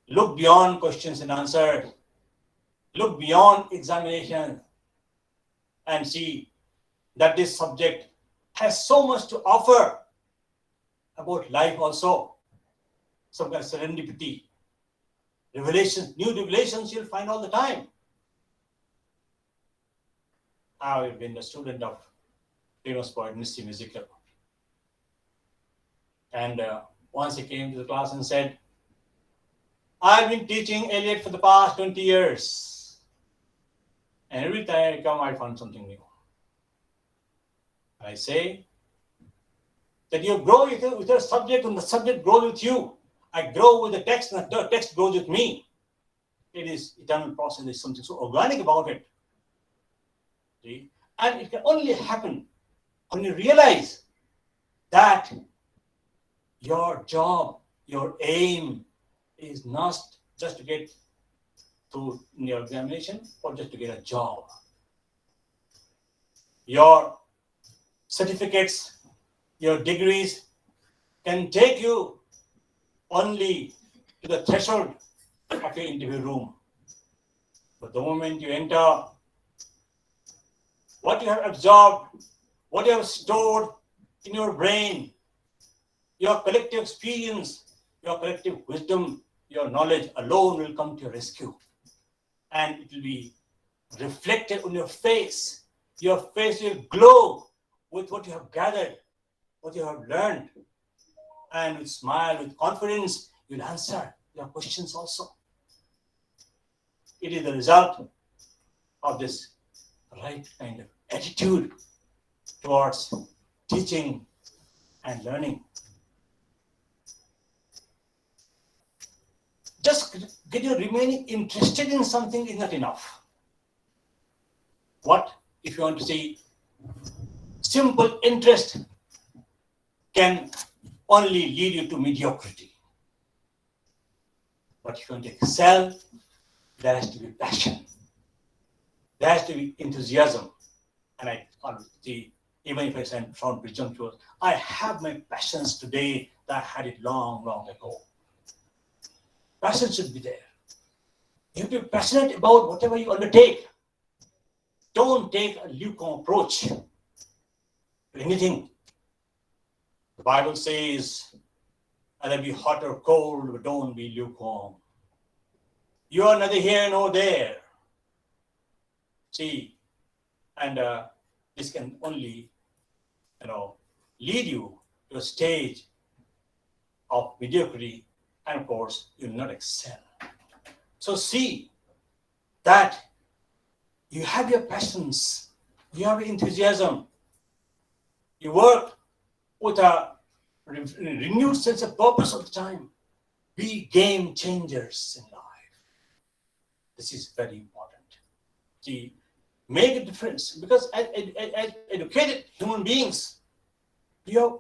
look beyond questions and answers. Look beyond examination and see that this subject has so much to offer about life also. Some kind of serendipity, revelations, new revelations you'll find all the time. I've been a student of famous poet Nissim Ezekiel. And once he came to the class and said, I've been teaching Eliot for the past 20 years. And every time I come, I find something new. I say that you grow with your subject and the subject grows with you. I grow with the text and the text grows with me. It is eternal process. There's something so organic about it. See? And it can only happen when you realize that your job, your aim is not just to get through your examination or just to get a job. Your certificates, your degrees can take you only to the threshold of your interview room. But the moment you enter, what you have absorbed, what you have stored in your brain, your collective experience, your collective wisdom, your knowledge alone will come to your rescue. And it will be reflected on your face. Your face will glow with what you have gathered, what you have learned. And with smile, with confidence, you'll answer your questions also. It is the result of this right kind of attitude towards teaching and learning. Just get you remaining interested in something is not enough. What if you want to see simple interest can only lead you to mediocrity. But if you want to excel, there has to be passion. There has to be enthusiasm. And I see, even if I sound presumptuous, I have my passions today that I had it long, long ago. Passion should be there. You have to be passionate about whatever you undertake. Don't take a lukewarm approach to anything. The Bible says, either be hot or cold, but don't be lukewarm. You are neither here nor there. See, and this can only, lead you to a stage of mediocrity, and of course, you will not excel. So see that you have your passions, you have enthusiasm, you work with a renewed sense of purpose all the time. Be game changers in life. This is very important. See, make a difference, because as educated human beings, you have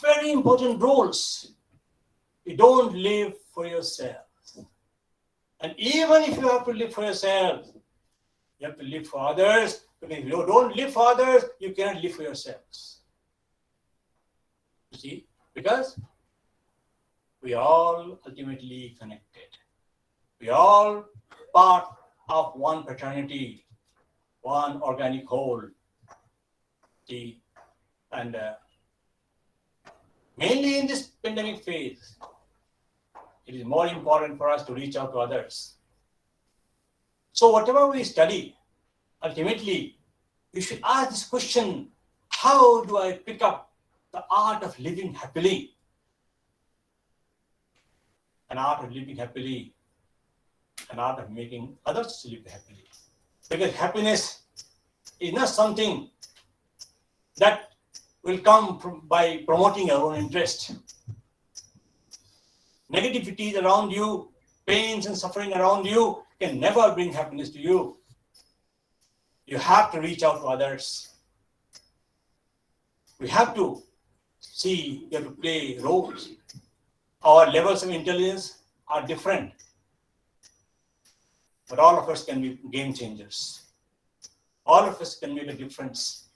very important roles. You don't live for yourself. And even if you have to live for yourself, you have to live for others. Because if you don't live for others, you cannot live for yourselves. You see? Because we are all ultimately connected. We are all part of one fraternity, one organic whole. And mainly in this pandemic phase, it is more important for us to reach out to others. So whatever we study, ultimately, we should ask this question: how do I pick up the art of living happily? An art of living happily, an art of making others live happily. Because happiness is not something that will come by promoting your own interest. Negativity around you, pains and suffering around you can never bring happiness to you. You have to reach out to others. We have to see, we have to play roles. Our levels of intelligence are different, but all of us can be game changers. All of us can make a difference.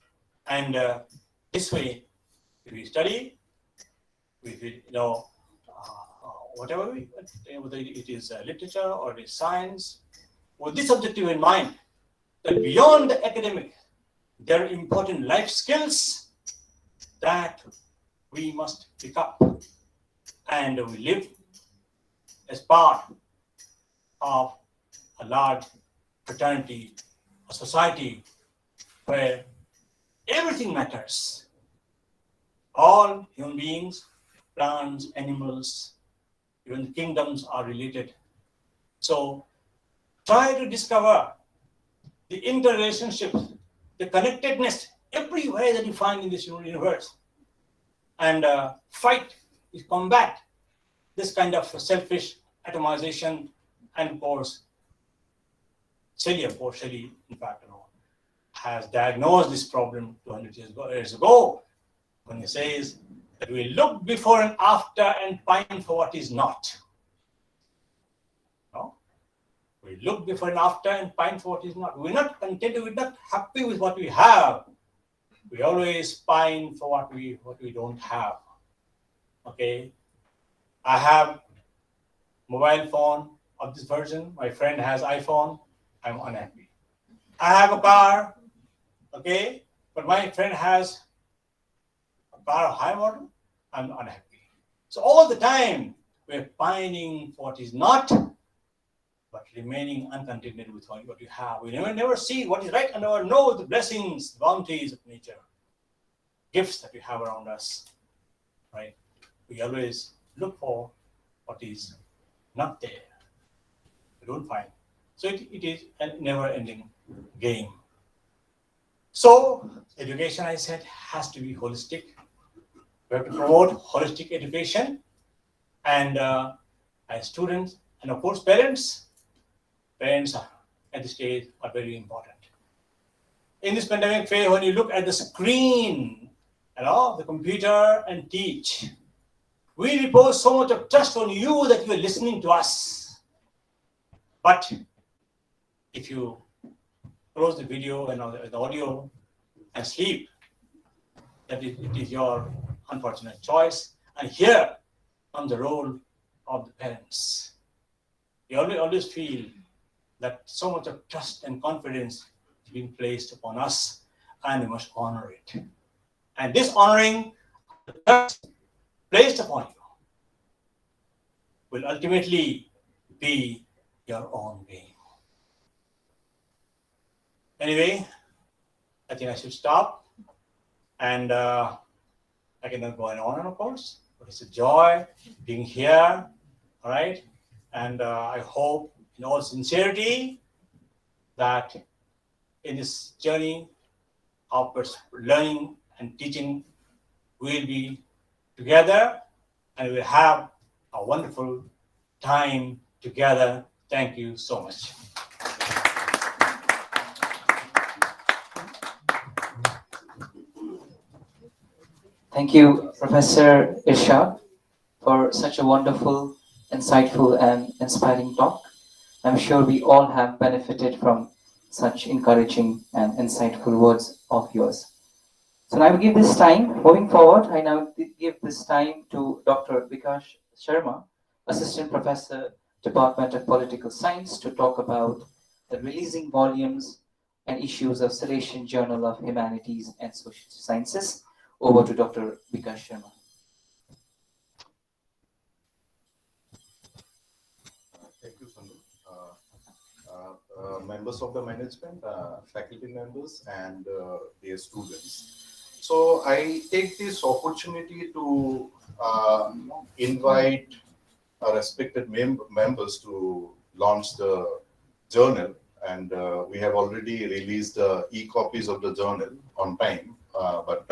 And this way, if we study, if we whatever whether it is literature or it is science, with this objective in mind, that beyond the academic, there are important life skills that we must pick up, and we live as part of a large fraternity, a society where everything matters. All human beings, plants, animals, even the kingdoms are related. So try to discover the interrelationships, the connectedness everywhere that you find in this universe, and fight, combat this kind of selfish atomization. And of course, Shelley, in fact, has diagnosed this problem 200 years ago when he says that we look before and after and pine for what is not. No? We look before and after and pine for what is not. We're not contented, we're not happy with what we have. We always pine for what we don't have. Okay? I have mobile phone of this version. My friend has iPhone. I'm unhappy. I have a car, okay, but my friend has a car of high model. I'm unhappy. So all the time we're pining for what is not, but remaining uncontented with what you have. We never see what is right and never know the blessings, the bounties of nature, gifts that we have around us. Right? We always look for what is not there. We don't find. So it is a never-ending game. So education, I said, has to be holistic. We have to promote holistic education, and as students, and of course parents are, at this stage are very important. In this pandemic phase, when you look at the screen, the computer, and teach, we repose so much of trust on you that you are listening to us. But if you close the video and the audio and sleep, that it is your unfortunate choice. And here comes the role of the parents. You always feel that so much of trust and confidence is being placed upon us, and we must honor it. And this honoring the trust placed upon you will ultimately be your own gain. Anyway, I think I should stop, and I cannot go on, of course, but it's a joy being here, all right? And I hope in all sincerity that in this journey of learning and teaching, we'll be together and we'll have a wonderful time together. Thank you so much. Thank you, Professor Irshad, for such a wonderful, insightful, and inspiring talk. I'm sure we all have benefited from such encouraging and insightful words of yours. So now I will give this time, moving forward, I now give this time to Dr. Vikash Sharma, Assistant Professor, Department of Political Science, to talk about the releasing volumes and issues of Salesian Journal of Humanities and Social Sciences. Over to Dr. Vikas Sharma. Thank you, Sandu. Members of the management, faculty members, and their students. So I take this opportunity to invite our respected members to launch the journal, and we have already released e-copies of the journal on time, but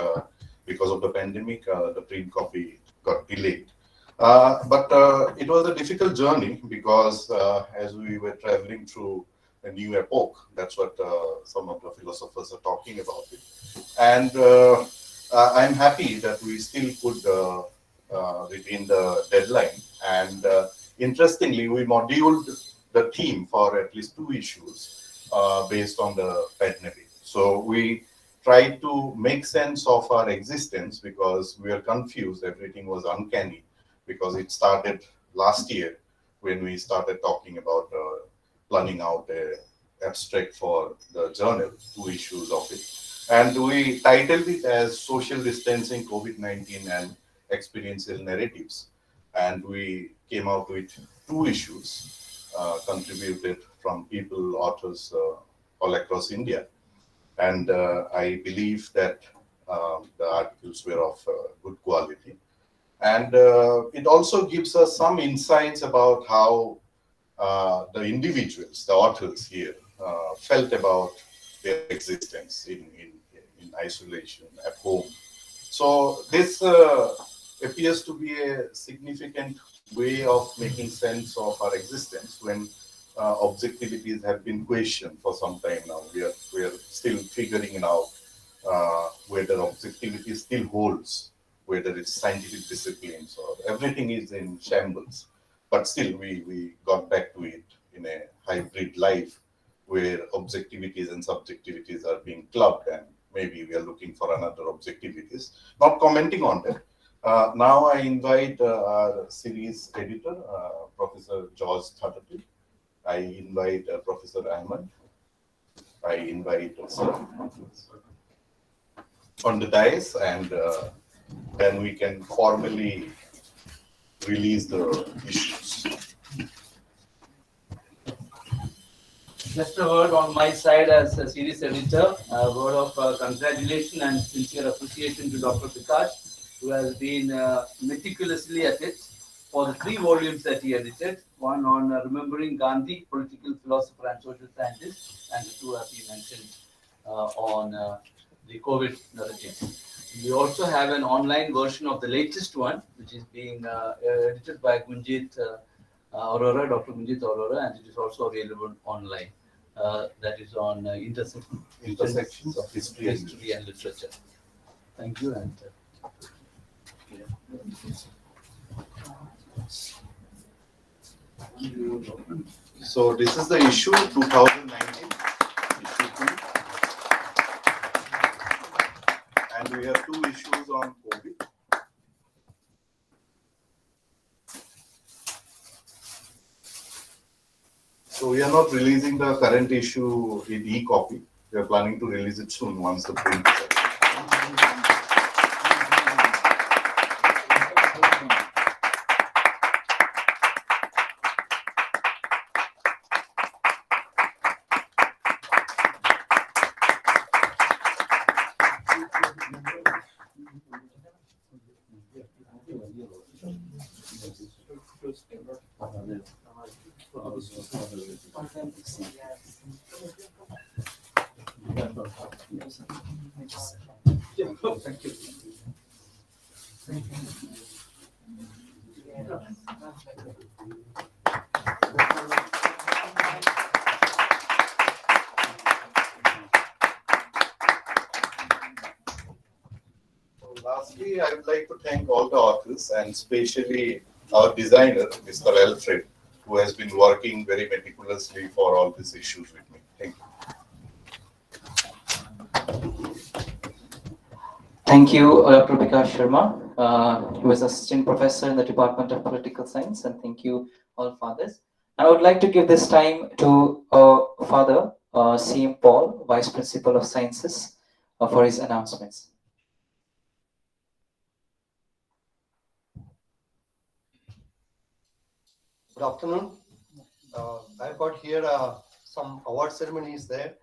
because of the pandemic, the print copy got delayed. But it was a difficult journey because as we were traveling through a new epoch, that's what some of the philosophers are talking about it. And I'm happy that we still could retain the deadline. And interestingly, we moduled the theme for at least 2 issues based on the pandemic. So we tried to make sense of our existence because we were confused. Everything was uncanny because it started last year when we started talking about planning out a abstract for the journal, 2 issues of it. And we titled it as Social Distancing, COVID-19 and Experiential Narratives. And we came out with 2 issues contributed from people, authors all across India. And I believe that the articles were of good quality. And it also gives us some insights about how the individuals, the authors here, felt about their existence in isolation at home. So this appears to be a significant way of making sense of our existence when objectivities have been questioned for some time now. We are still figuring out whether objectivity still holds, whether it's scientific disciplines or everything is in shambles. But still, we got back to it in a hybrid life where objectivities and subjectivities are being clubbed, and maybe we are looking for another objectivities. Not commenting on that. Now I invite our series editor, Professor George Thatadil. I invite Professor Ahmed. I invite Sir on the dais, and then we can formally release the issues. Just a word on my side as a series editor, a word of congratulations and sincere appreciation to Dr. Vikas, who has been meticulously at it for the 3 volumes that he edited, one on remembering Gandhi, political philosopher and social scientist, and the 2, as he mentioned, on the COVID narrative. We also have an online version of the latest one, which is being edited by Gunjit Aurora, Dr. Gunjit Aurora, and it is also available online. That is on intersections of history and literature. Thank you. And so this is the issue 2019, issue 2. And we have 2 issues on COVID. So we are not releasing the current issue in e-copy. We are planning to release it soon once the print is out. thank you. Lastly, I would like to thank all the authors and especially our designer, Mr. Alfred, who has been working very meticulously for all these issues with me. Thank you. Thank you, Dr. Vikas Sharma. He was assistant professor in the Department of Political Science, and thank you, all fathers. I would like to give this time to Father CM Paul, Vice Principal of Sciences, for his announcements. Good afternoon. I've got here some award ceremonies there.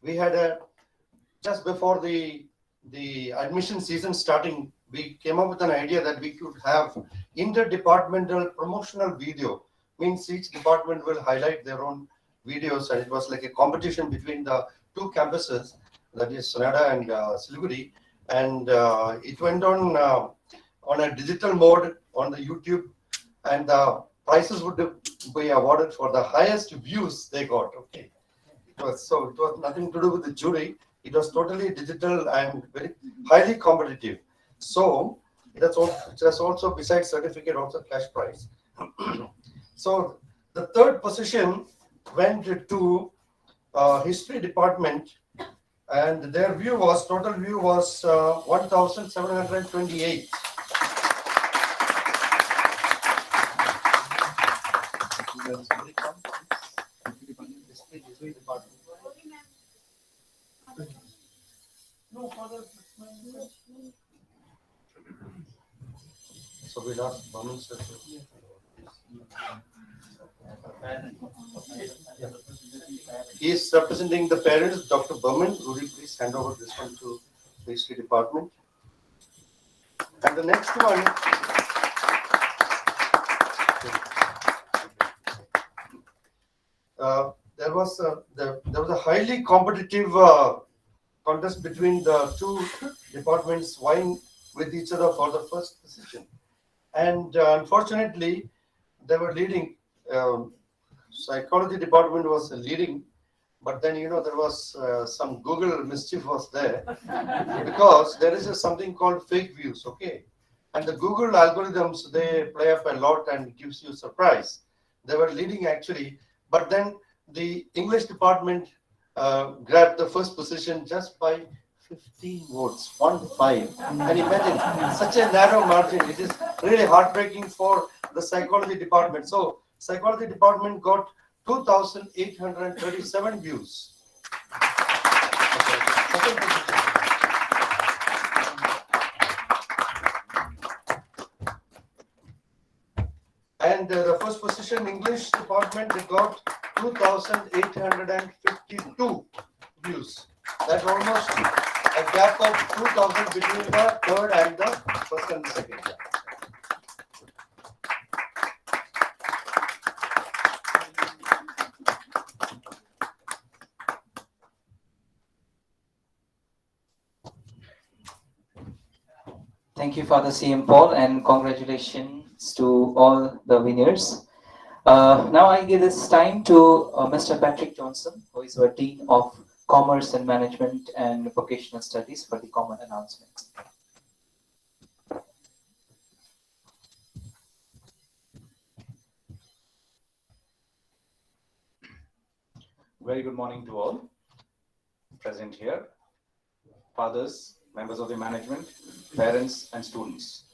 We had just before the admission season starting, we came up with an idea that we could have interdepartmental promotional video. Means each department will highlight their own videos, and it was like a competition between the two campuses, that is Sonada and Siliguri, and it went on a digital mode on the YouTube, and the prizes would be awarded for the highest views they got. Okay, it was nothing to do with the jury. It was totally digital and very highly competitive. So it has also, besides certificate, also cash prize. So the third position went to history department, and their total view was 1,728. So we lost Baman sir. He is representing the parents, Dr. Berman. Would you please hand over this one to the history department? And the next one, there was a highly competitive contest between the two departments vying with each other for the first position. And unfortunately, they were leading. Psychology department was leading, but then there was some Google mischief was there because there is something called fake views. Okay, and the Google algorithms, they play up a lot and gives you surprise. They were leading actually, but then the English department grabbed the first position just by 15 votes, 1-5. And imagine such a narrow margin. It is really heartbreaking for the psychology department. So psychology department got 2,837 views. And the first position, English department, they got 2,852 views. That's almost a gap of 2,000 between the third and the first and the second. Thank you, Father CM Paul, and congratulations to all the winners. Now I give this time to Mr. Patrick Johnson, who is our Dean of Commerce and Management and Vocational Studies, for the common announcements. Very good morning to all present here, fathers, members of the management, parents, and students.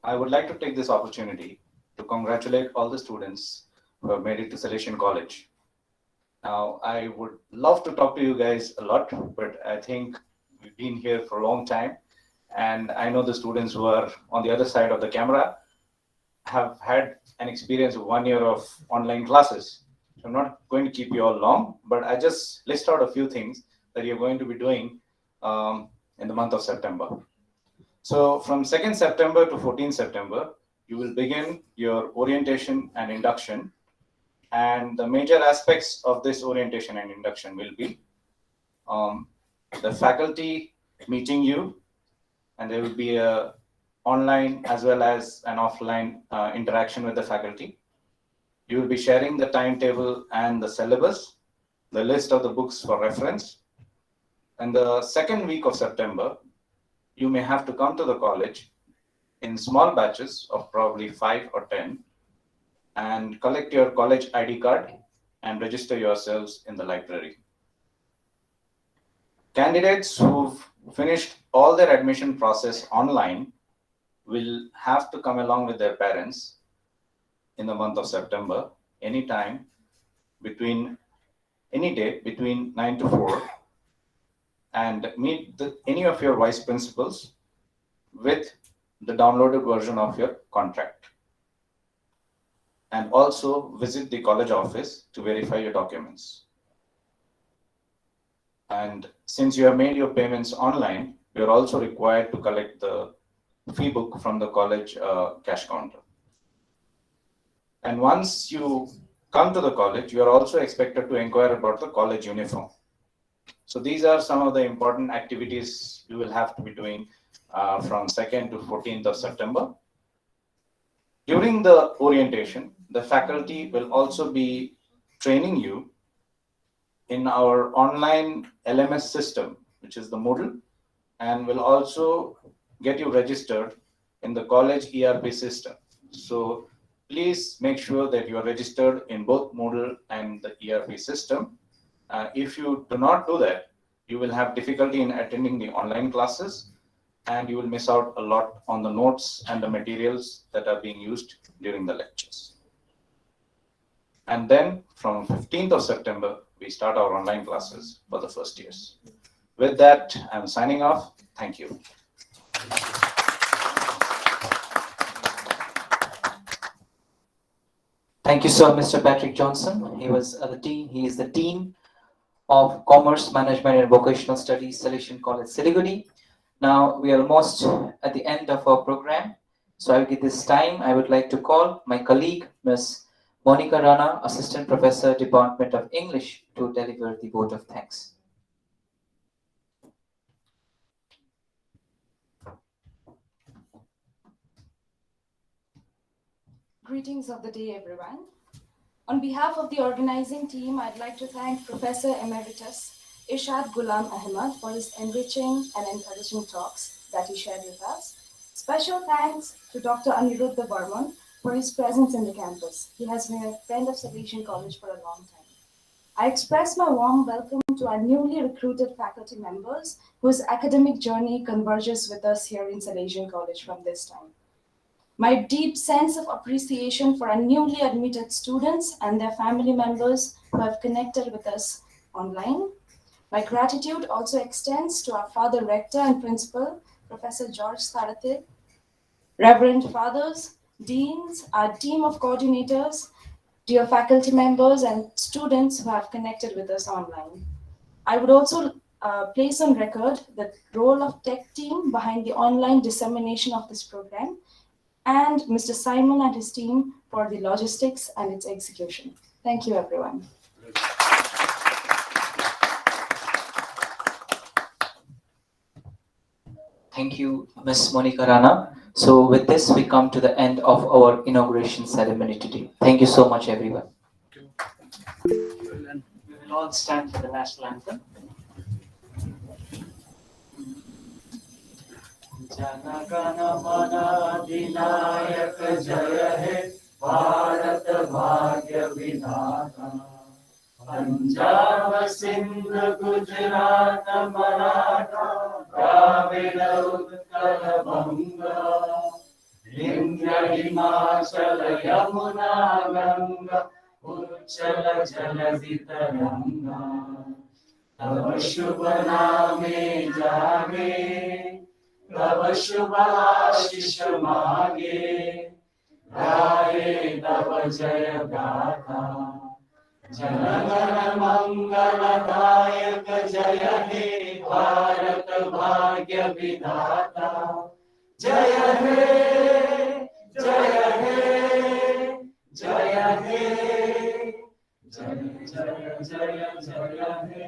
I would like to take this opportunity to congratulate all the students who have made it to Salesian College. Now, I would love to talk to you guys a lot, but I think we've been here for a long time, and I know the students who are on the other side of the camera have had an experience of 1 year of online classes. I'm not going to keep you all long, but I just list out a few things that you're going to be doing in the month of September. So from 2nd September to 14th September, you will begin your orientation and induction. And the major aspects of this orientation and induction will be the faculty meeting you, and there will be a online as well as an offline interaction with the faculty. You will be sharing the timetable and the syllabus, the list of the books for reference. And the second week of September, you may have to come to the college in small batches of probably 5 or 10 and collect your college ID card and register yourselves in the library. Candidates who've finished all their admission process online will have to come along with their parents in the month of September, anytime between any day between 9 to 4 and meet any of your vice principals with the downloaded version of your contract. And also visit the college office to verify your documents. And since you have made your payments online, you're also required to collect the fee book from the college cash counter. And once you come to the college, you are also expected to inquire about the college uniform. So these are some of the important activities you will have to be doing from 2nd to 14th of September. During the orientation, the faculty will also be training you in our online LMS system, which is the Moodle, and will also get you registered in the college ERP system. So please make sure that you are registered in both Moodle and the ERP system. If you do not do that, you will have difficulty in attending the online classes, and you will miss out a lot on the notes and the materials that are being used during the lectures. And then from 15th of September, we start our online classes for the first years. With that, I'm signing off. Thank you. Thank you, sir, Mr. Patrick Johnson. He is the Dean of Commerce, Management and Vocational Studies, Selection College, Siliguri. Now we are almost at the end of our program. So I will give this time. I would like to call my colleague, Ms. Monica Rana, Assistant Professor, Department of English, to deliver the vote of thanks. Greetings of the day, everyone. On behalf of the organizing team, I'd like to thank Professor Emeritus Irshad Ghulam Ahmed for his enriching and encouraging talks that he shared with us. Special thanks to Dr. Aniruddha Burman for his presence in the campus. He has been a friend of Salesian College for a long time. I express my warm welcome to our newly recruited faculty members whose academic journey converges with us here in Salesian College from this time. My deep sense of appreciation for our newly admitted students and their family members who have connected with us online. My gratitude also extends to our Father Rector and Principal, Professor George Tharatil, Reverend Fathers, Deans, our team of coordinators, dear faculty members and students who have connected with us online. I would also place on record the role of tech team behind the online dissemination of this program, and Mr. Simon and his team for the logistics and its execution. Thank you, everyone. Thank you, Ms. Monica Rana. So with this, we come to the end of our inauguration ceremony today. Thank you so much, everyone. We will all stand for the national anthem. जनगण मन अधिनायक जय हे भारत भाग्य विधाता पंजाब सिंध गुजरात मराठा द्राविड़ उत्कल बंगा विंध्य हिमाचल यमुना गंगा उच्चल जलधि तरंगा तव शुभ नामे जागे तव शुभाशिष मागे गाये तव जय गाथा जनगण मंगलदायक जय हे भारत भाग्य विधाता जय हे जय हे जय हे जय जय जय जय हे।